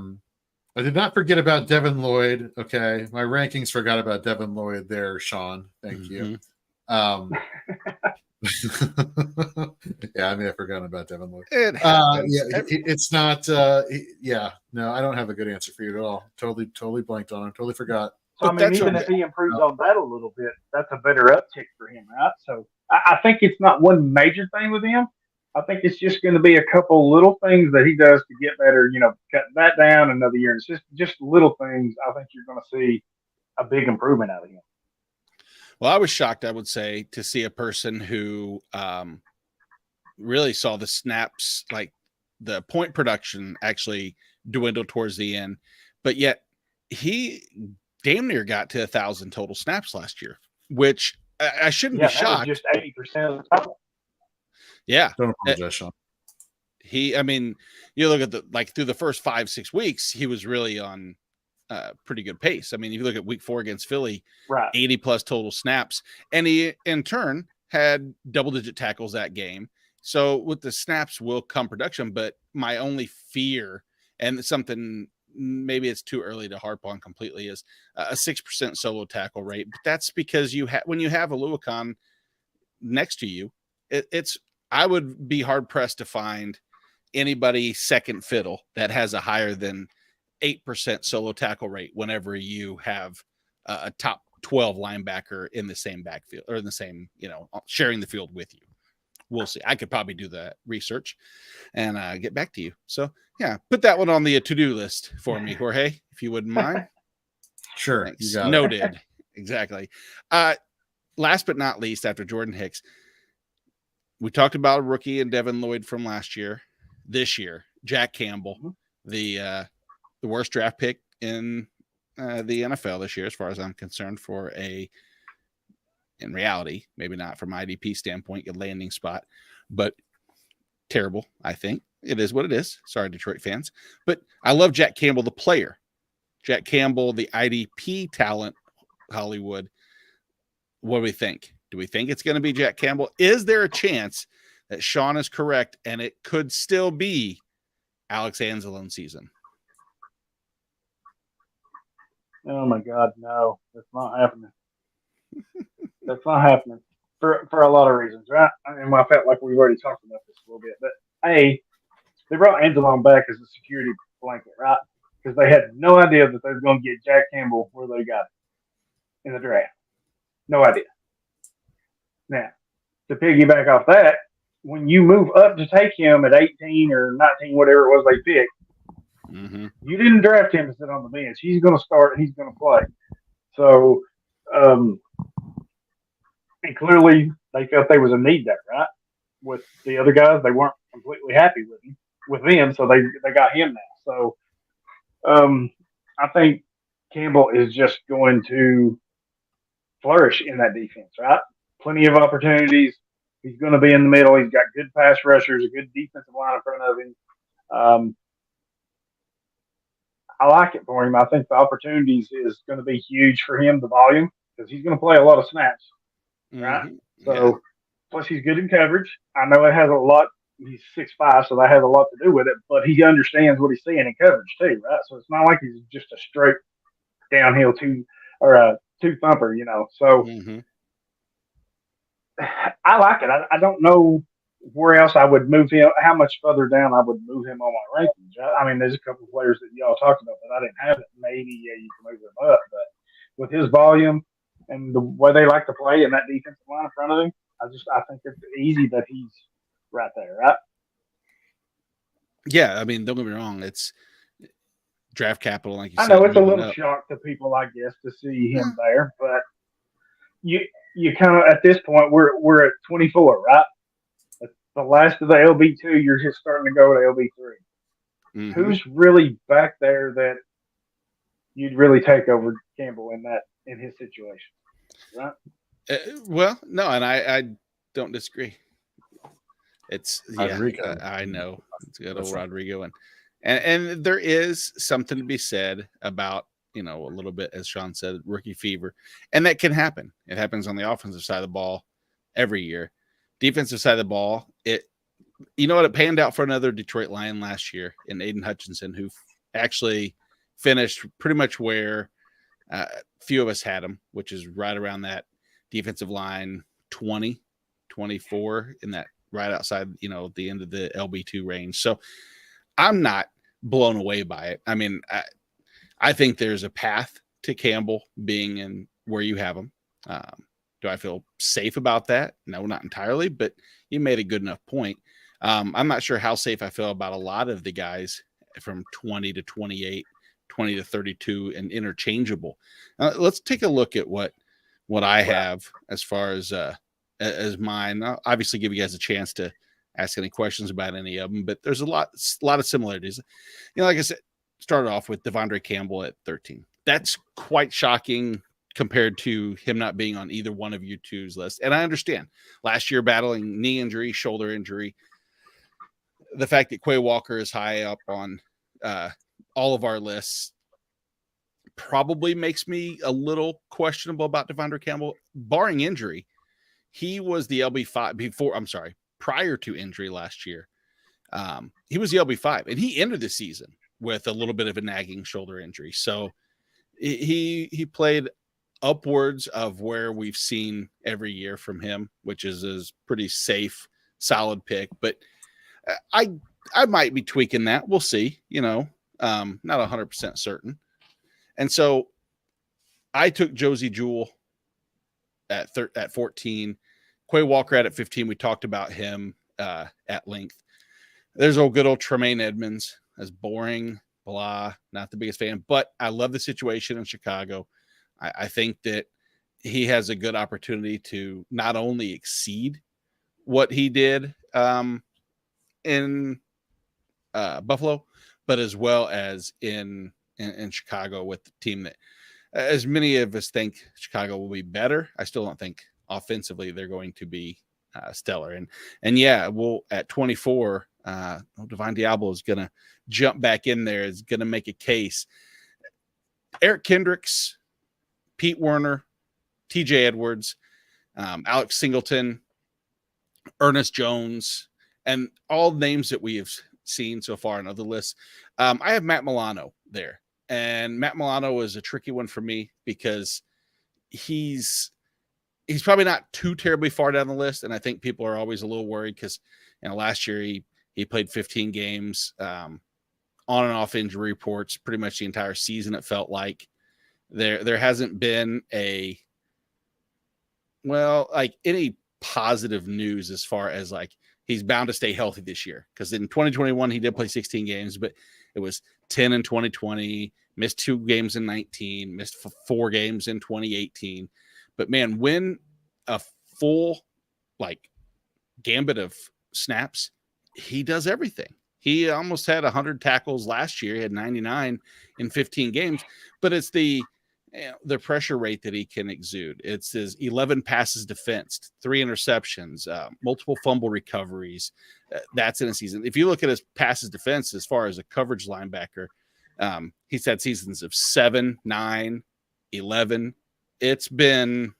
did not forget about Devin Lloyd. Okay, my rankings forgot about Devin Lloyd there, Sean. Thank you. Yeah, I mean, I've forgotten about Devin Lloyd. It's not. No, I don't have a good answer for you at all. Totally blanked on him. Totally forgot. So, even if he improves on that a little bit, that's a better uptick for him, right? So I think it's not one major thing with him. I think it's just going to be a couple little things that he does to get better. Cut that down another year. And it's just little things. I think you're going to see a big improvement out of him. Well, I was shocked, I would say, to see a person who really saw the snaps, like the point production actually dwindle towards the end, but yet he damn near got to 1,000 total snaps last year, which I shouldn't be shocked. Just 80% of the time. Yeah. Don't apologize, Sean. You look at through the first 5-6 weeks, he was really on pretty good pace. If you look at week 4 against Philly, 80 plus total snaps, and he in turn had double-digit tackles that game. So with the snaps will come production, but my only fear, and something maybe it's too early to harp on completely, is a 6% solo tackle rate. But that's because when you have a Olukun next to you, I would be hard pressed to find anybody second fiddle that has a higher than 8% solo tackle rate whenever you have a top 12 linebacker in the same backfield or in the same, sharing the field with you. We'll see. I could probably do the research and get back to you. So yeah, put that one on the to-do list for me, Jorge, if you wouldn't mind. Sure. Thanks. You got Noted. it. Exactly. Last but not least, after Jordan Hicks, we talked about a rookie and Devin Lloyd from last year. This year, Jack Campbell, the worst draft pick in the NFL this year, as far as I'm concerned, in reality, maybe not from IDP standpoint, a landing spot, but terrible. I think it is what it is. Sorry, Detroit fans, but I love Jack Campbell, the player. Jack Campbell, the IDP talent, Hollywood. What do we think? Do we think it's going to be Jack Campbell? Is there a chance that Sean is correct and it could still be Alex Anzalone season? Oh my God, no, that's not happening. That's not happening for a lot of reasons, right? I felt like we've already talked about this a little bit, but they brought Anzalone back as a security blanket, right? Because they had no idea that they were going to get Jack Campbell where they got it in the draft. No idea. Now, to piggyback off that, when you move up to take him at 18 or 19, whatever it was they picked, Mm-hmm. You didn't draft him to sit on the bench. He's going to start. He's going to play. So, and clearly they felt there was a need there, right? With the other guys, they weren't completely happy with him, so they got him now. So, I think Campbell is just going to flourish in that defense, right? Plenty of opportunities. He's going to be in the middle. He's got good pass rushers, a good defensive line in front of him. I like it for him. I think the opportunities is going to be huge for him, the volume, because he's going to play a lot of snaps, right? Mm-hmm. So, plus he's good in coverage. I know it has a lot. He's 6'5", so that has a lot to do with it. But he understands what he's seeing in coverage too, right? So it's not like he's just a straight downhill two thumper, So I like it. I don't know where else I would move him, how much further down I would move him on my rankings. I mean, there's a couple of players that y'all talked about that I didn't have it. Maybe you can move him up, but with his volume and the way they like to play in that defensive line in front of him, I think it's easy that he's right there, right? Yeah, I mean, don't get me wrong. It's draft capital, like you said. I know it's a little shock to people, I guess, to see him there, but you kind of at this point we're at 24, right? The last of the LB2, you're just starting to go to LB3. Mm-hmm. Who's really back there that you'd really take over Campbell in his situation, right? Well, no, and I don't disagree. It's Rodrigo. I know it's good old Rodrigo, and there is something to be said about a little bit, as Sean said, rookie fever, and that can happen. It happens on the offensive side of the ball every year. Defensive side of the ball, it panned out for another Detroit Lion last year in Aiden Hutchinson, who actually finished pretty much where few of us had him, which is right around that defensive line 20, 24 in that right outside, the end of the LB2 range. So I'm not blown away by it. I mean, I think there's a path to Campbell being in where you have him. Do I feel safe about that? No, not entirely, but you made a good enough point. I'm not sure how safe I feel about a lot of the guys from 20 to 28, 20 to 32 and interchangeable. Let's take a look at what I have as far as mine. I'll obviously give you guys a chance to ask any questions about any of them, but there's a lot of similarities. Like I said, started off with Devondre Campbell at 13. That's quite shocking compared to him not being on either one of you two's list. And I understand last year battling knee injury, shoulder injury, the fact that Quay Walker is high up on all of our lists probably makes me a little questionable about Devondre Campbell. Barring injury, he was the LB5 prior to injury last year. He was the LB5, and he entered the season with a little bit of a nagging shoulder injury. So he played upwards of where we've seen every year from him, which is a pretty safe, solid pick. But I might be tweaking that. We'll see, not 100% certain. And so I took Josie Jewell at 14, Quay Walker at 15. We talked about him at length. There's good old Tremaine Edmonds. As boring, blah, not the biggest fan, but I love the situation in Chicago. I think that he has a good opportunity to not only exceed what he did in Buffalo, but as well as in Chicago with the team that, as many of us think Chicago will be better, I still don't think offensively they're going to be stellar. And yeah, at 24, Divine Diablo is going to jump back in there, is going to make a case. Eric Kendricks, Pete Werner, TJ Edwards, Alex Singleton, Ernest Jones, and all names that we have seen so far on other lists. I have Matt Milano there. And Matt Milano is a tricky one for me because he's probably not too terribly far down the list. And I think people are always a little worried because last year he played 15 games on and off injury reports pretty much the entire season. It felt like there hasn't been any positive news as far as he's bound to stay healthy this year. Because in 2021, he did play 16 games, but it was 10 in 2020, missed 2 games in 19, missed 4 games in 2018. But man, when a full like gambit of snaps, he does everything. He almost had 100 tackles last year. He had 99 in 15 games, but it's the pressure rate that he can exude. It's his 11 passes defensed, 3 interceptions, multiple fumble recoveries. That's in a season. If you look at his passes defense as far as a coverage linebacker, he's had seasons of 7, 9, 11. It's pretty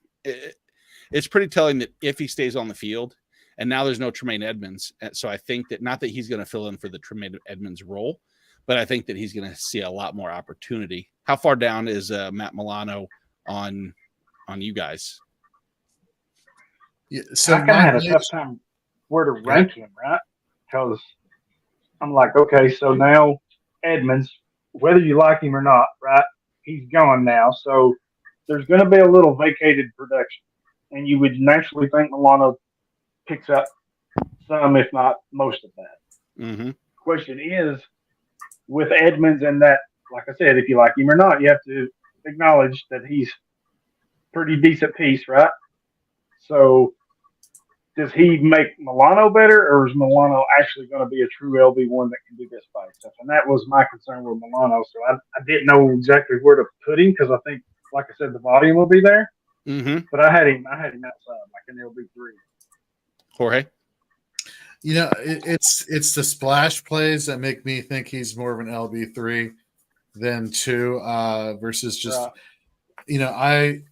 telling that if he stays on the field, and now there's no Tremaine Edmonds. So I think that not that he's going to fill in for the Tremaine Edmonds role, but I think that he's going to see a lot more opportunity. How far down is Matt Milano on you guys? Yeah, so I kind of had a tough time where to rank him, right? Because I'm like, okay, so now Edmonds, whether you like him or not, right? He's gone now. So there's going to be a little vacated production. And you would naturally think Milano picks up some, if not most of that. Mm-hmm. Question is, with Edmonds and that, like I said, if you like him or not, you have to acknowledge that he's pretty decent piece, right? So does he make Milano better, or is Milano actually going to be a true LB1 that can do this by himself? And that was my concern with Milano. So I didn't know exactly where to put him because I think, like I said, the volume will be there. Mm-hmm. But I had him outside, like an LB3. Jorge? You know, it's the splash plays that make me think he's more of an LB3 than 2 versus just, you know, I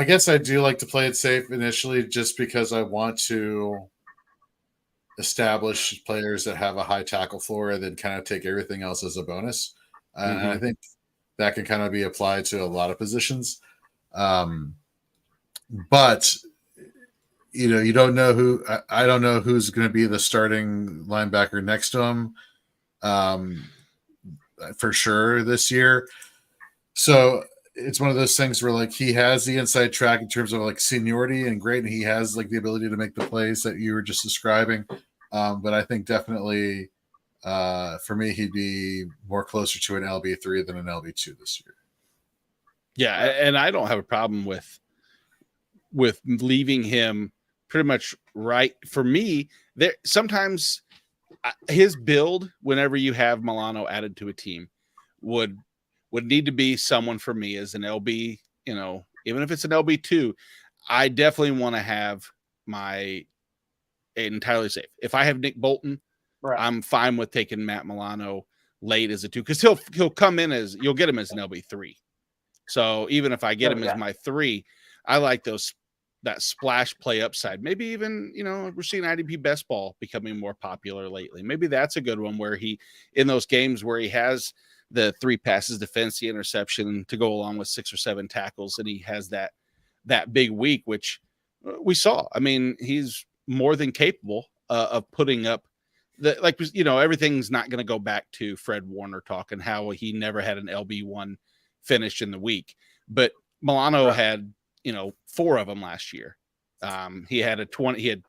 guess I do like to play it safe initially just because I want to establish players that have a high tackle floor and then kind of take everything else as a bonus. And I think that can kind of be applied to a lot of positions. But you know, you don't know who. I don't know who's going to be the starting linebacker next to him, for sure this year. So it's one of those things where like he has the inside track in terms of like seniority and great, and he has like the ability to make the plays that you were just describing. But I think definitely for me, he'd be more closer to an LB3 than an LB2 this year. Yeah, and I don't have a problem with leaving him pretty much right. For me, there sometimes his build, whenever you have Milano added to a team, would need to be someone for me as an LB, you know, even if it's an LB2, I definitely want to have my entirely safe. If I have Nick Bolton, I'm fine with taking Matt Milano late as a 2 because he'll come in as you'll get him as an LB3. So even if I get him as my 3, I like that splash play upside. Maybe even, you know, we're seeing IDP best ball becoming more popular lately. Maybe that's a good one where he, in those games where he has the 3 passes defense, the interception to go along with 6 or 7 tackles, and he has that big week, which we saw. I mean, he's more than capable of putting up like, you know, everything's not going to go back to Fred Warner talk and how he never had an LB1 finish in the week, but Milano had, you know, 4 of them last year. He had 2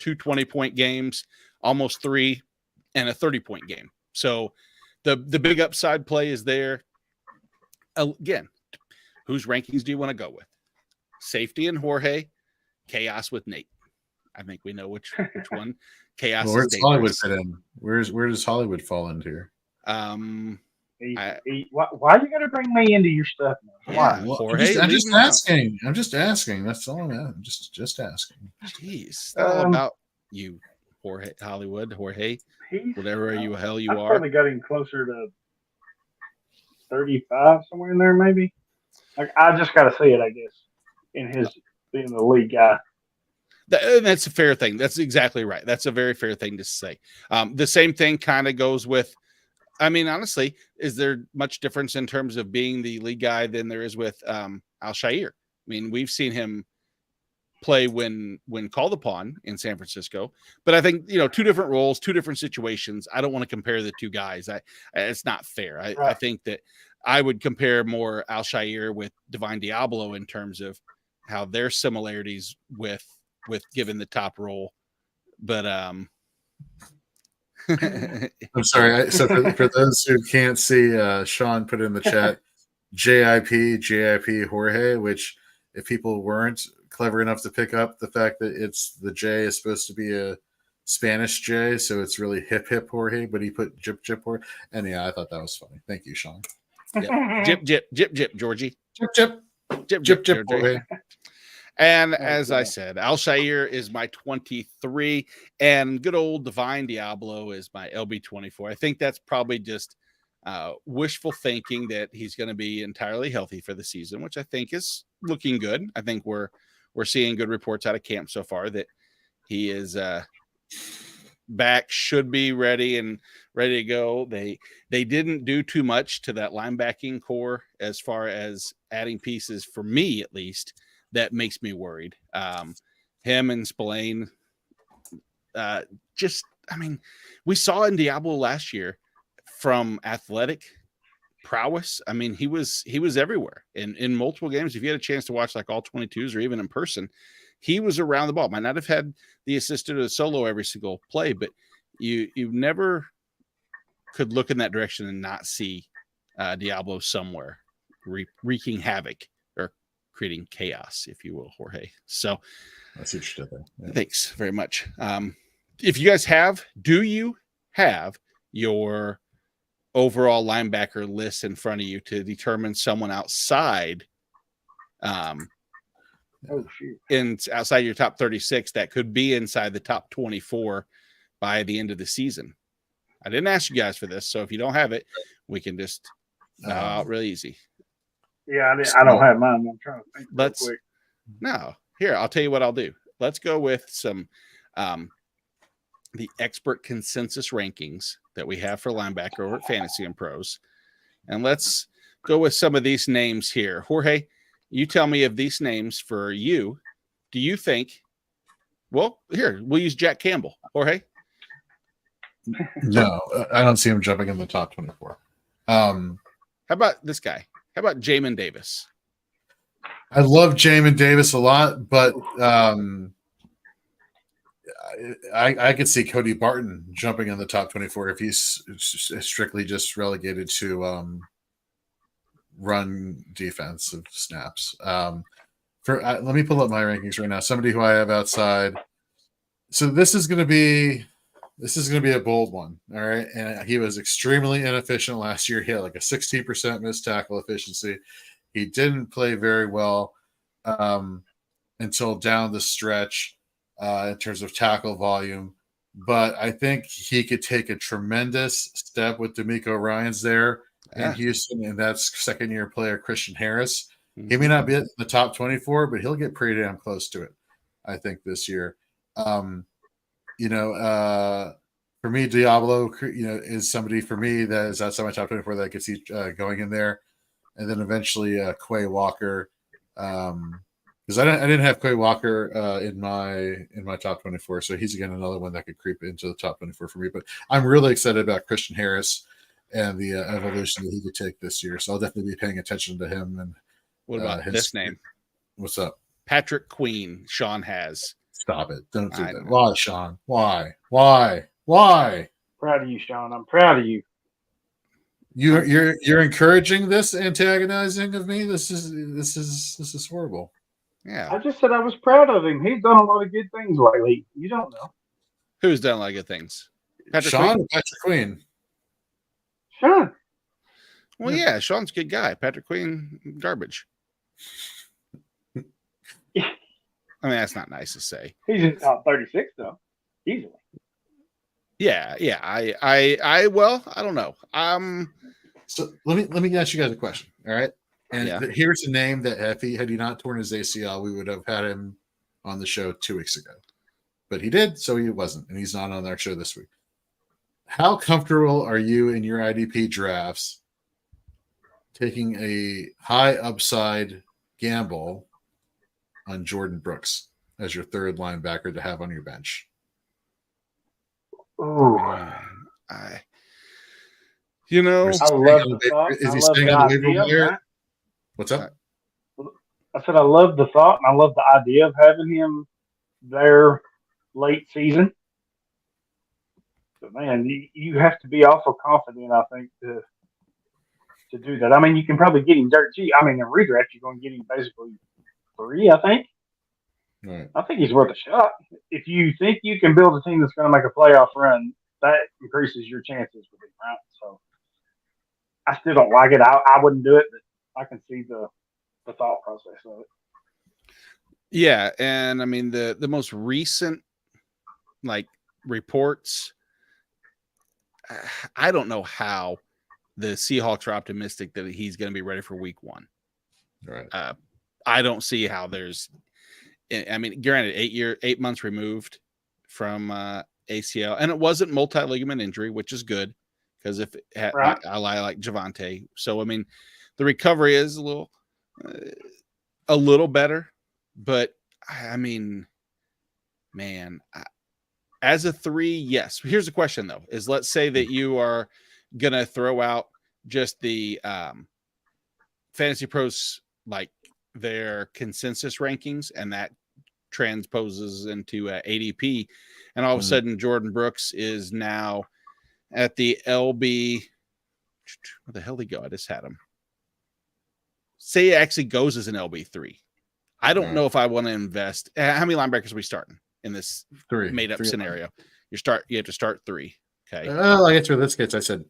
20-point games, almost 3, and a 30-point game. So the big upside play is there. Again, whose rankings do you want to go with? Safety and Jorge, chaos with Nate. I think we know which one. Chaos. Well, where's Hollywood fit in? Where does Hollywood fall into here? Why you got to bring me into your stuff, man? Yeah, well, Jorge, I'm just asking. I'm just asking. That's all I'm just asking. Jeez, it's all about you, Jorge, Hollywood, Jorge, whatever hell you are. I probably got him closer to 35, somewhere in there, maybe. Like, I just got to see it, I guess, in his being the league guy. That's a fair thing. That's exactly right. That's a very fair thing to say. The same thing kind of goes with, I mean, honestly, is there much difference in terms of being the lead guy than there is with Al-Shaair? I mean, we've seen him play when called upon in San Francisco, but I think, you know, 2 different roles, 2 different situations. I don't want to compare the 2 guys. It's not fair. I think that I would compare more Al-Shaair with Divine Diablo in terms of how their similarities with given the top role. But I'm sorry. So for those who can't see, Sean put in the chat JIP Jorge, which if people weren't clever enough to pick up the fact that it's the J is supposed to be a Spanish J, so it's really hip Jorge, but he put jip Jorge. And yeah, I thought that was funny. Thank you, Sean. Yep. Jip, Georgie. Jip, Jorge. And as I said, Alshire is my 23, and good old Divine Diablo is my LB24. I think that's probably just wishful thinking that he's going to be entirely healthy for the season, which I think is looking good. I think we're seeing good reports out of camp so far that he is back, should be ready to go. They didn't do too much to that linebacking core as far as adding pieces, for me at least. That makes me worried. Him and Spillane, we saw in Diablo last year from athletic prowess. I mean, he was everywhere in multiple games. If you had a chance to watch like all 22s or even in person, he was around the ball. Might not have had the assisted or the solo every single play, but you never could look in that direction and not see Diablo somewhere wreaking havoc or creating chaos, if you will, Jorge. So that's interesting. Yeah. Thanks very much. If you guys do you have your overall linebacker list in front of you to determine someone outside outside your top 36 that could be inside the top 24 by the end of the season? I didn't ask you guys for this, so if you don't have it, we can just really easy. Yeah, I don't have mine. I'm trying to think real quick. No, here, I'll tell you what I'll do. Let's go with some the expert consensus rankings that we have for linebacker over at Fantasy and Pros. And let's go with some of these names here. Jorge, you tell me of these names for you. Do you think, well, here, we'll use Jack Campbell. Jorge? No, I don't see him jumping in the top 24. How about this guy? How about Jamin Davis? I love Jamin Davis a lot, but I could see Cody Barton jumping in the top 24 if he's strictly just relegated to run defensive snaps. Let me pull up my rankings right now. Somebody who I have outside. So this is going to be a bold one. All right. And he was extremely inefficient last year. He had like a 16% missed tackle efficiency. He didn't play very well until down the stretch in terms of tackle volume. But I think he could take a tremendous step with D'Amico Ryans there in Houston, and that's second-year player Christian Harris. He may not be in the top 24, but he'll get pretty damn close to it, I think, this year. For me, Diablo, is somebody for me that is outside my top 24 that I could see going in there. And then eventually Quay Walker, because I didn't have Quay Walker in my top 24, so he's again another one that could creep into the top 24 for me. But I'm really excited about Christian Harris and the evolution that he could take this year. So I'll definitely be paying attention to him. And what about this name? What's up? Patrick Queen. Sean has. Stop it! Don't do that. Why, Sean? Why? Proud of you, Sean. I'm proud of you. You're encouraging this antagonizing of me. This is horrible. Yeah. I just said I was proud of him. He's done a lot of good things lately. You don't know. Who's done a lot of good things? Sean or Patrick Queen? Sean. Well, yeah, Sean's a good guy. Patrick Queen, garbage. I mean, that's not nice to say. He's in top 36 though, easily. Yeah. Well, I don't know. So let me ask you guys a question. All right, and here's a name that had he not torn his ACL, we would have had him on the show 2 weeks ago, but he did, so he wasn't, and he's not on our show this week. How comfortable are you in your IDP drafts taking a high upside gamble on Jordan Brooks as your third linebacker to have on your bench? Oh, I love the thought. Is he staying on the waiver wire? What's up? I said I love the thought, and I love the idea of having him there late season. But man, you have to be awful confident, I think, to do that. I mean, you can probably get him dirt cheap. I mean, in redraft, you're going to get him basically free, I think. Right. I think he's worth a shot. If you think you can build a team that's going to make a playoff run, that increases your chances with him, right? So I still don't like it. I wouldn't do it, but I can see the thought process of it. Yeah, and I mean the most recent like reports, I don't know how the Seahawks are optimistic that he's going to be ready for week 1. Right. I don't see how there's. I mean, granted, 8 months removed from ACL, and it wasn't multi-ligament injury, which is good because if it had, Right. I like Javante, so I mean, the recovery is a little better, but I mean, man, as a 3, yes. Here's the question though: is let's say that you are gonna throw out just the Fantasy Pros like their consensus rankings, and that transposes into ADP, and all of a sudden Jordan Brooks is now at the LB. Where the hell did he go? I just had him. Say he actually goes as an LB3. I don't know if I want to invest. How many linebackers are we starting in this 3 made-up 3 scenario? You have to start 3. Okay. I guess for this case, I said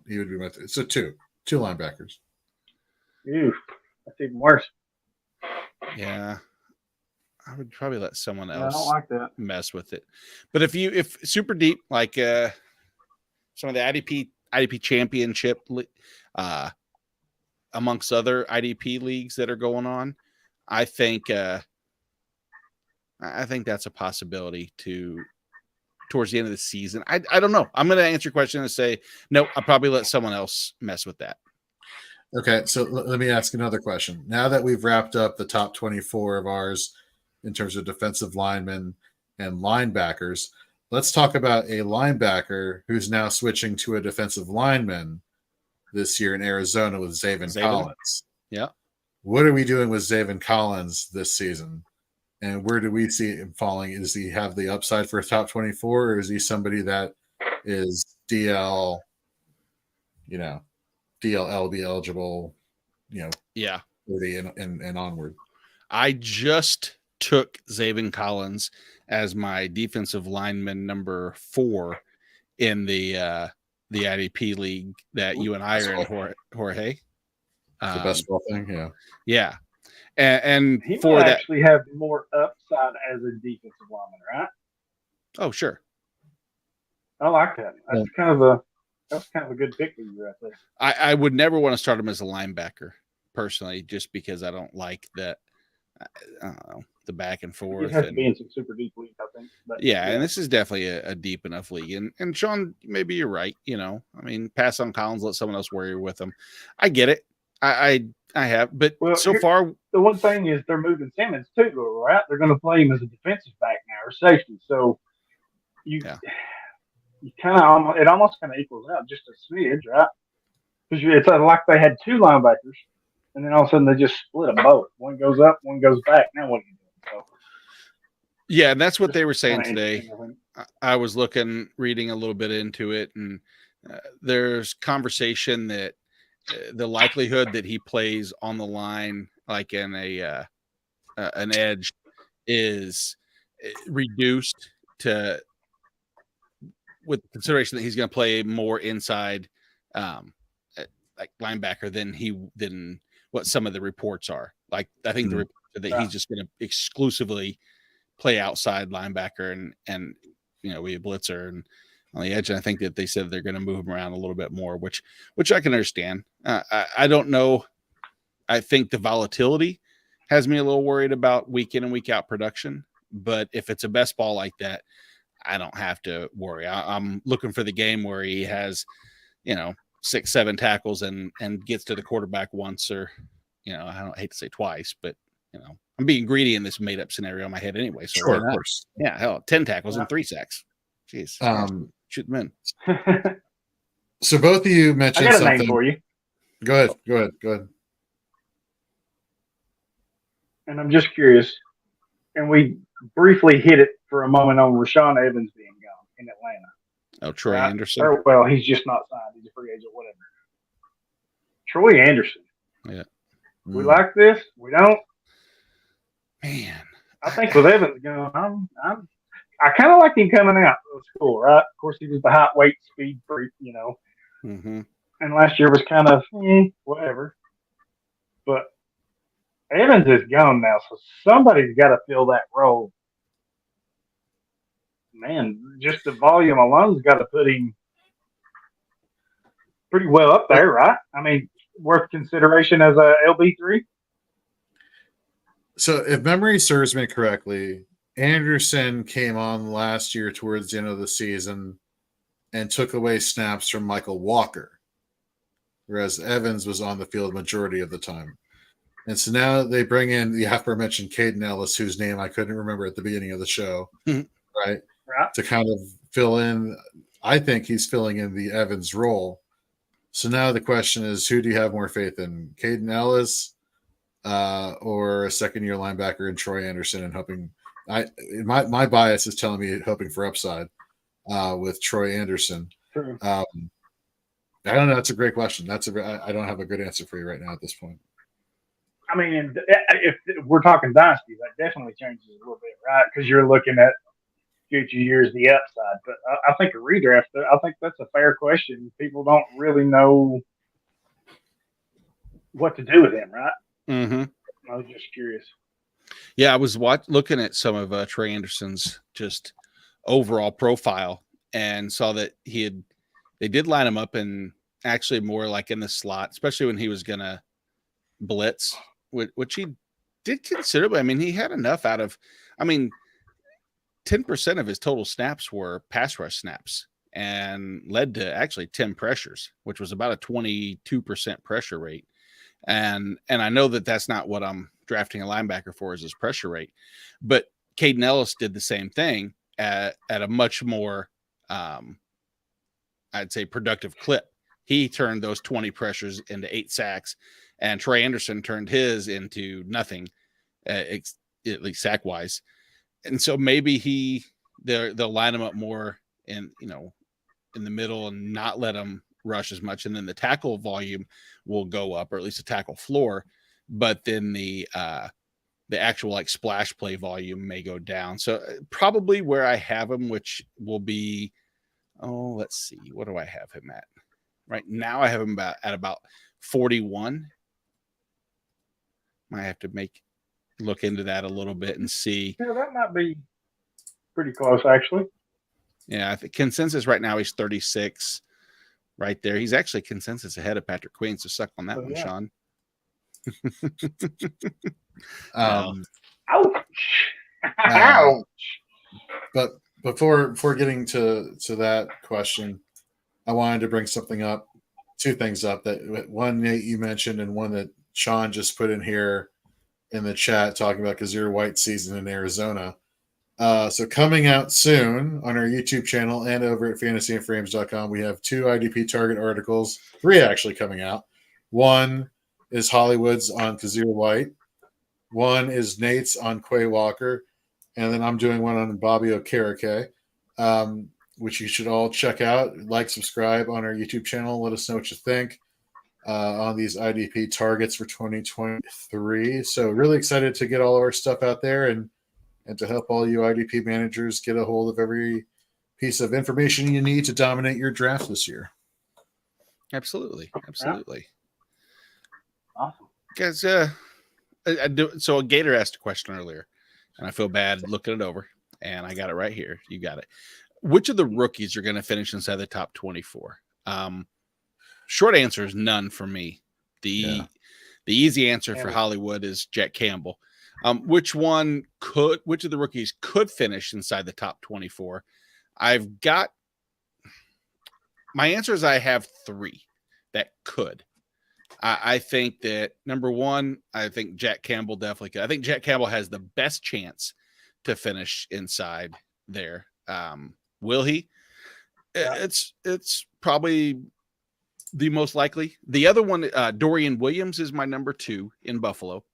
he would be my so two linebackers. Ew, that's even worse. Yeah. I would probably let someone I else don't like that. mess with it. But if super deep, like some of the IDP championship, amongst other IDP leagues that are going on, I think that's a possibility towards the end of the season. I don't know. I'm going to answer your question and say, no, I'll probably let someone else mess with that. Okay, so let me ask another question. Now that we've wrapped up the top 24 of ours in terms of defensive linemen and linebackers, let's talk about a linebacker who's now switching to a defensive lineman this year in Arizona with Zaven Collins. Yeah. What are we doing with Zaven Collins this season? And where do we see him falling? Does he have the upside for a top 24, or is he somebody that is DL, DLLB eligible, Yeah. 30 and onward? I just took Zaven Collins as my defensive lineman number 4 in the IDP league that you and I are in, Jorge. The best ball thing, yeah. Yeah. And he for might that, actually have more upside as a defensive lineman, right? oh, sure. I like that. That's kind of a good pick for you right there. I would never want to start him as a linebacker personally, just because I don't like that. I don't know, the back and forth. It has to be in some super deep leagues, I think. But, yeah, and this is definitely a deep enough league. And Sean, maybe you're right. I mean, pass on Collins, let someone else worry with him. I get it. I have, but so far, the one thing is they're moving Simmons too, right? They're going to play him as a defensive back now or safety. So you kind of it almost kind of equals out just a smidge, right? Because it's like they had 2 linebackers, and then all of a sudden they just split them both. One goes up, one goes back. Now what are you doing? So, yeah, and that's what they were saying today. I was reading a little bit into it, and there's conversation that the likelihood that he plays on the line, like in an edge, is reduced to with consideration that he's going to play more inside, like linebacker than what some of the reports are. Like I think the report that he's just going to exclusively play outside linebacker and be a blitzer and on the edge. And I think that they said they're going to move him around a little bit more, which I can understand. I don't know. I think the volatility has me a little worried about week in and week out production. But if it's a best ball like that, I don't have to worry. I'm looking for the game where he has, 6-7 tackles and gets to the quarterback once, or, I hate to say twice, but, I'm being greedy in this made up scenario in my head anyway. So sure, of course. Yeah. Hell, 10 tackles and 3 sacks. Jeez. Shoot them in. So both of you mentioned I got a something. name for you. Go ahead. And I'm just curious. And we briefly hit it for a moment on Rashawn Evans being gone in Atlanta. Oh, Troy right? Anderson. Or, well, he's just not signed. He's a free agent, whatever. Troy Anderson. Yeah. We like this. We don't. Man. I think with Evans going, I kind of like him coming out of school, right? Of course, he was the height, weight, speed freak, Mm-hmm. And last year was kind of whatever. But Evans is gone now, so somebody's got to fill that role. Man, just the volume alone's got to put him pretty well up there, right? I mean, worth consideration as a LB3. So, if memory serves me correctly, Anderson came on last year towards the end of the season and took away snaps from Michael Walker, whereas Evans was on the field majority of the time. And so now they bring in the aforementioned Caden Ellis, whose name I couldn't remember at the beginning of the show, right? To kind of fill in. I think he's filling in the Evans role. So now the question is, who do you have more faith in, Caden Ellis or a second-year linebacker in Troy Anderson? And hoping, my bias is telling me hoping for upside with Troy Anderson. True. I don't know. That's a great question. I don't have a good answer for you right now at this point. I mean, if we're talking dynasty, that definitely changes a little bit, right? Because you're looking at future years, the upside. But I think a redraft, I think that's a fair question. People don't really know what to do with him, right? Mm-hmm. I was just curious. Yeah, I was looking at some of Trey Anderson's just overall profile and saw that they did line him up and actually more like in the slot, especially when he was going to blitz, which he did considerably. I mean, he had enough 10% of his total snaps were pass rush snaps and led to actually 10 pressures, which was about a 22% pressure rate. And I know that that's not what I'm drafting a linebacker for, is his pressure rate, but Caden Ellis did the same thing at a much more, I'd say, productive clip. He turned those 20 pressures into 8 sacks, and Troy Anderson turned his into nothing, at least sack wise. And so maybe they'll line him up more in the middle and not let him rush as much, and then the tackle volume will go up, or at least the tackle floor, but then the actual like splash play volume may go down. So probably where I have him, which will be, let's see, what do I have him at right now? I have him at about 41. Might have to look into that a little bit and see. Yeah, that might be pretty close, actually. Yeah, I think consensus right now he's 36, right there. He's actually consensus ahead of Patrick Queen, so suck on that one, yeah. Sean. Ouch! Ouch! But before getting to that question, I wanted to bring two things up. That one, Nate, you mentioned, and one that Sean just put in here in the chat, talking about Kazir White season in Arizona. So coming out soon on our YouTube channel and over at fantasyandframes.com, we have 2 IDP target articles, 3 actually coming out. One is Hollywood's on Kazir White. One is Nate's on Quay Walker. And then I'm doing one on Bobby Okereke, which you should all check out. Like, subscribe on our YouTube channel. Let us know what you think on these IDP targets for 2023. So really excited to get all of our stuff out there and to help all you IDP managers get a hold of every piece of information you need to dominate your draft this year. Absolutely. Awesome. Guys, so Gator asked a question earlier, and I feel bad looking it over, and I got it right here. You got it. Which of the rookies are going to finish inside the top 24? Short answer is none for me. The easy answer for Hollywood is Jack Campbell. Which of the rookies could finish inside the top 24? My answer is I have 3 that could. I think that number 1, I think Jack Campbell definitely could. I think Jack Campbell has the best chance to finish inside there. Will he? Yeah. It's probably the most likely. The other one, Dorian Williams, is my number 2 in Buffalo.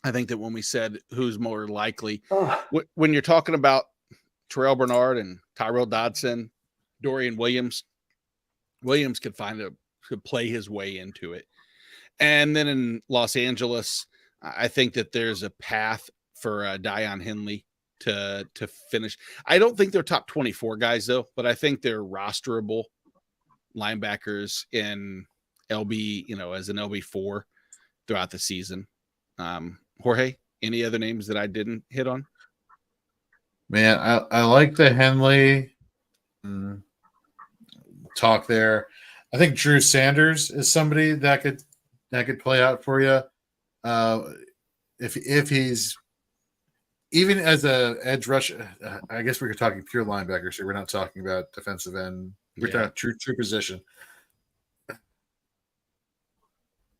I think that when we said who's more likely, when you're talking about Terrell Bernard and Tyrell Dodson, Dorian Williams could play his way into it. And then in Los Angeles, I think that there's a path for Dion Henley to finish. I don't think they're top 24 guys though, but I think they're rosterable linebackers in LB, as an LB4 throughout the season. Jorge, any other names that I didn't hit on? Man, I like the Henley talk there. I think Drew Sanders is somebody that could play out for you. If he's even as a edge rush, I guess we're talking pure linebackers here. We're not talking about defensive end. We're talking true position.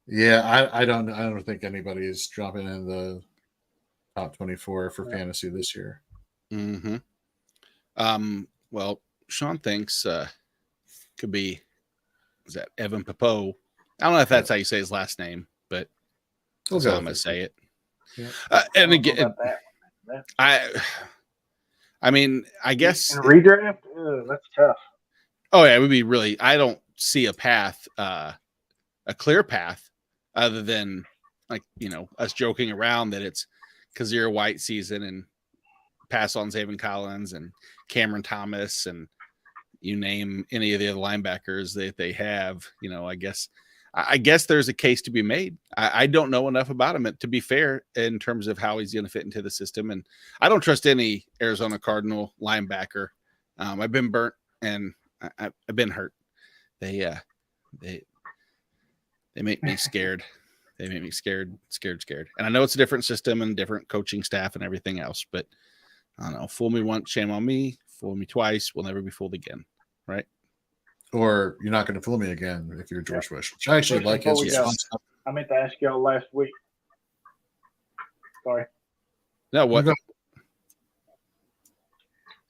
Yeah, I don't think anybody is dropping in the top 24 for fantasy this year. Mm-hmm. Well, Sean thinks could be, is that Evan Papo? I don't know if that's how you say his last name, but that's how I'm gonna say it. Yeah. And again, I mean, I guess in redraft, that's tough. Oh yeah, it would be really. I don't see a path, a clear path, other than us joking around that it's Kazir White season and pass on Zaven Collins and Cameron Thomas and you name any of the other linebackers that they have. I guess there's a case to be made. I don't know enough about him, to be fair, in terms of how he's going to fit into the system. And I don't trust any Arizona Cardinal linebacker. I've been burnt and I've been hurt. They make me scared. They make me scared. And I know it's a different system and different coaching staff and everything else, but I don't know. Fool me once, shame on me. Fool me twice, we'll never be fooled again. Right? Or you're not going to fool me again if you're George Bush, which I actually like his response. I meant to ask y'all last week. Sorry. No, what? So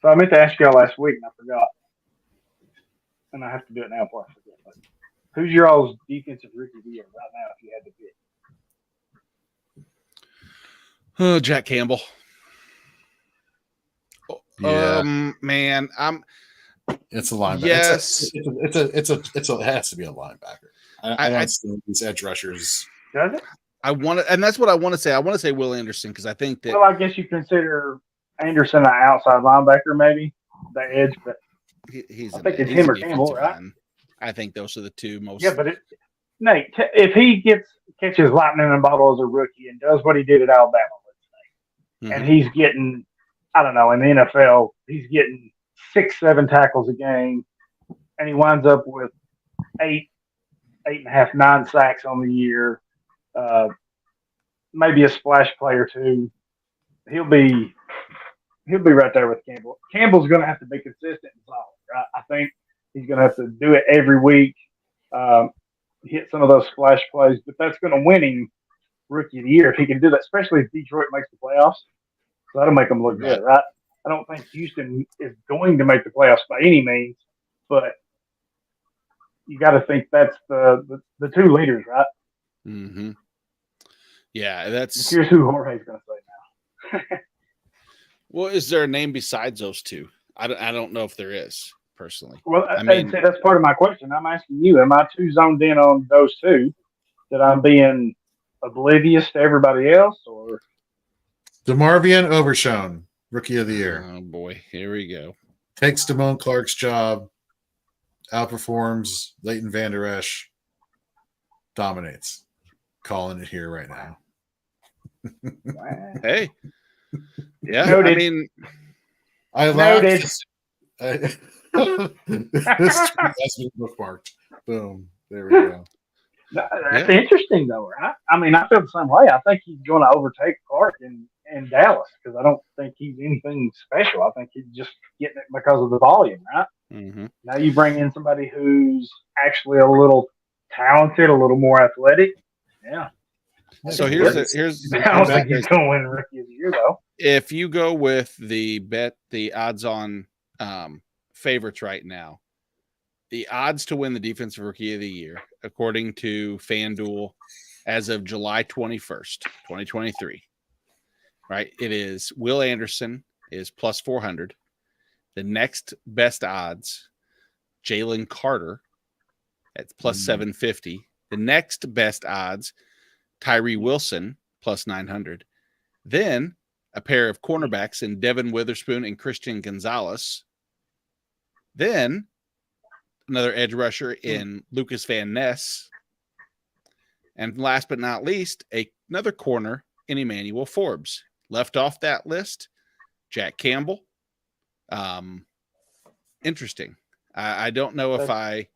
I meant to ask y'all last week and I forgot. And I have to do it now before I forget. But who's your all's defensive rookie of the year right now if you had to pick? Oh, Jack Campbell. Yeah. Man, it's a linebacker. Yes. It has to be a linebacker. I don't see these edge rushers. Does it? And that's what I want to say. I want to say Will Anderson because I think that. Well, I guess you consider Anderson an outside linebacker, maybe the edge, but he's I think it's him or Campbell, right? I think those are the two most. Yeah, but Nate, if he catches lightning in a bottle as a rookie and does what he did at Alabama, let's say, and he's getting, I don't know, in the NFL, he's getting 6-7 tackles a game, and he winds up with 8.5, 9 sacks on the year, maybe a splash play or two. He'll be right there with Campbell. Campbell's going to have to be consistent and solid, right? I think he's going to have to do it every week, hit some of those splash plays, but that's going to win him Rookie of the Year if he can do that, especially if Detroit makes the playoffs. So that'll make them look good, right? I don't think Houston is going to make the playoffs by any means, but you got to think that's the two leaders, right? Mm-hmm. Yeah, that's. Here's who Jorge's going to say now. Well, is there a name besides those two? I don't know if there is personally. Well, I mean, that's part of my question. I'm asking you: am I too zoned in on those two that I'm being oblivious to everybody else, or DeMarvion Overshown, Rookie of the Year? Oh boy, here we go. Takes Damone Clark's job, outperforms Leighton Vander Esch, dominates. Calling it here right now. Hey. Yeah, Noted. I mean, I like this. This has been bookmarked. Boom. There we go. That's interesting, though, right? I mean, I feel the same way. I think he's going to overtake Clark in Dallas because I don't think he's anything special. I think he's just getting it because of the volume, right? Mm-hmm. Now you bring in somebody who's actually a little talented, a little more athletic. Yeah. So here's I don't think he's going to win Rookie of the Year, though. If you go with the odds-on favorites right now, the odds to win the Defensive Rookie of the Year, according to FanDuel, as of July 21st, 2023, right? It is Will Anderson is plus 400. The next best odds Jalen Carter at plus 750. The next best odds, Tyree Wilson plus 900. Then a pair of cornerbacks in Devin Witherspoon and Christian Gonzalez. Then another edge rusher in Lucas Van Ness. And last but not least, another corner in Emmanuel Forbes. Left off that list, Jack Campbell. Interesting. I don't know if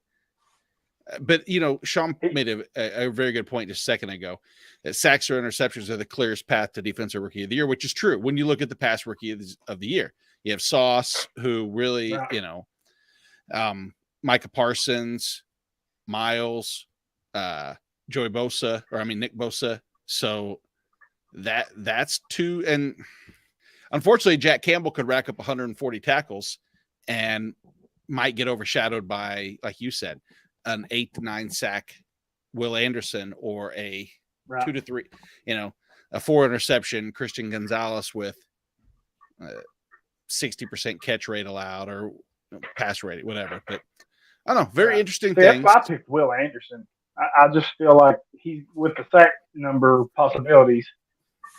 but Sean made a very good point just a second ago that sacks or interceptions are the clearest path to defensive rookie of the year, which is true. When you look at the past rookie of the year, you have Sauce, who really, Micah Parsons, Miles, Nick Bosa. So that's two. And unfortunately, Jack Campbell could rack up 140 tackles and might get overshadowed by, like you said, an 8 to 9 sack Will Anderson or a 2 to 3, a 4 interception Christian Gonzalez with 60% catch rate allowed or pass rate, whatever. But I don't know. Very interesting things. That's why I picked Will Anderson. I just feel like he's with the sack number possibilities,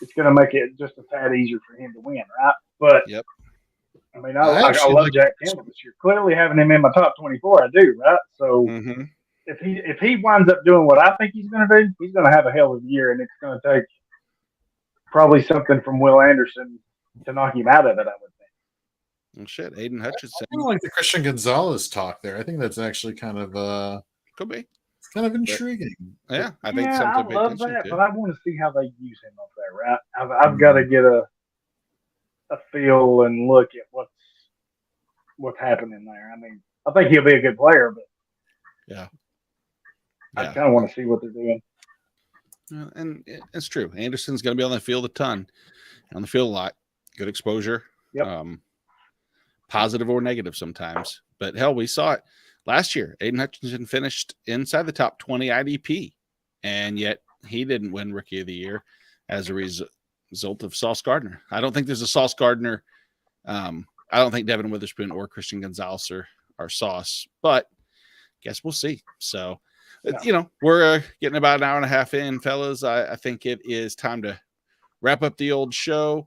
it's going to make it just a tad easier for him to win, right? But yep. I mean, I love Jack Campbell this year. Clearly, having him in my top 24, I do, right? So if he winds up doing what I think he's going to do, he's going to have a hell of a year, and it's going to take probably something from Will Anderson to knock him out of it, I would think. Well, shit, Aiden Hutchinson. I don't like the Christian Gonzalez talk there. I think that's actually kind of could be. It's kind of intriguing. Yeah, I think something. I love that, but I want to see how they use him up there, right? I've got to get a feel and look at what's happening there. I mean, I think he'll be a good player, but I kind of want to see what they're doing. And it's true. Anderson's going to be on the field a ton, on the field a lot. Good exposure. Yep. Positive or negative sometimes. But hell, we saw it last year. Aiden Hutchinson finished inside the top 20 IDP, and yet he didn't win Rookie of the Year as a result of Sauce Gardner. I don't think there's a Sauce Gardner. I don't think Devin Witherspoon or Christian Gonzalez are Sauce, but guess we'll see. So, we're getting about an hour and a half in, fellas. I think it is time to wrap up the old show.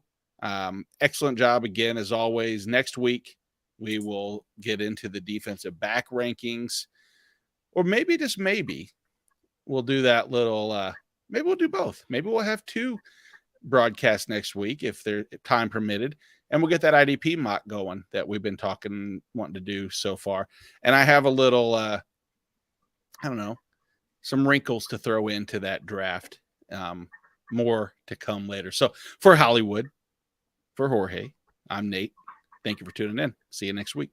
Excellent job again, as always. Next week, we will get into the defensive back rankings, or maybe just maybe we'll do that little, maybe we'll do both. Maybe we'll have 2 broadcasts next week if they're time permitted, and we'll get that IDP mock going that we've been wanting to do so far. And I have a little, I don't know, some wrinkles to throw into that draft. More to come later. So for Hollywood, for Jorge, I'm Nate. Thank you for tuning in. See you next week.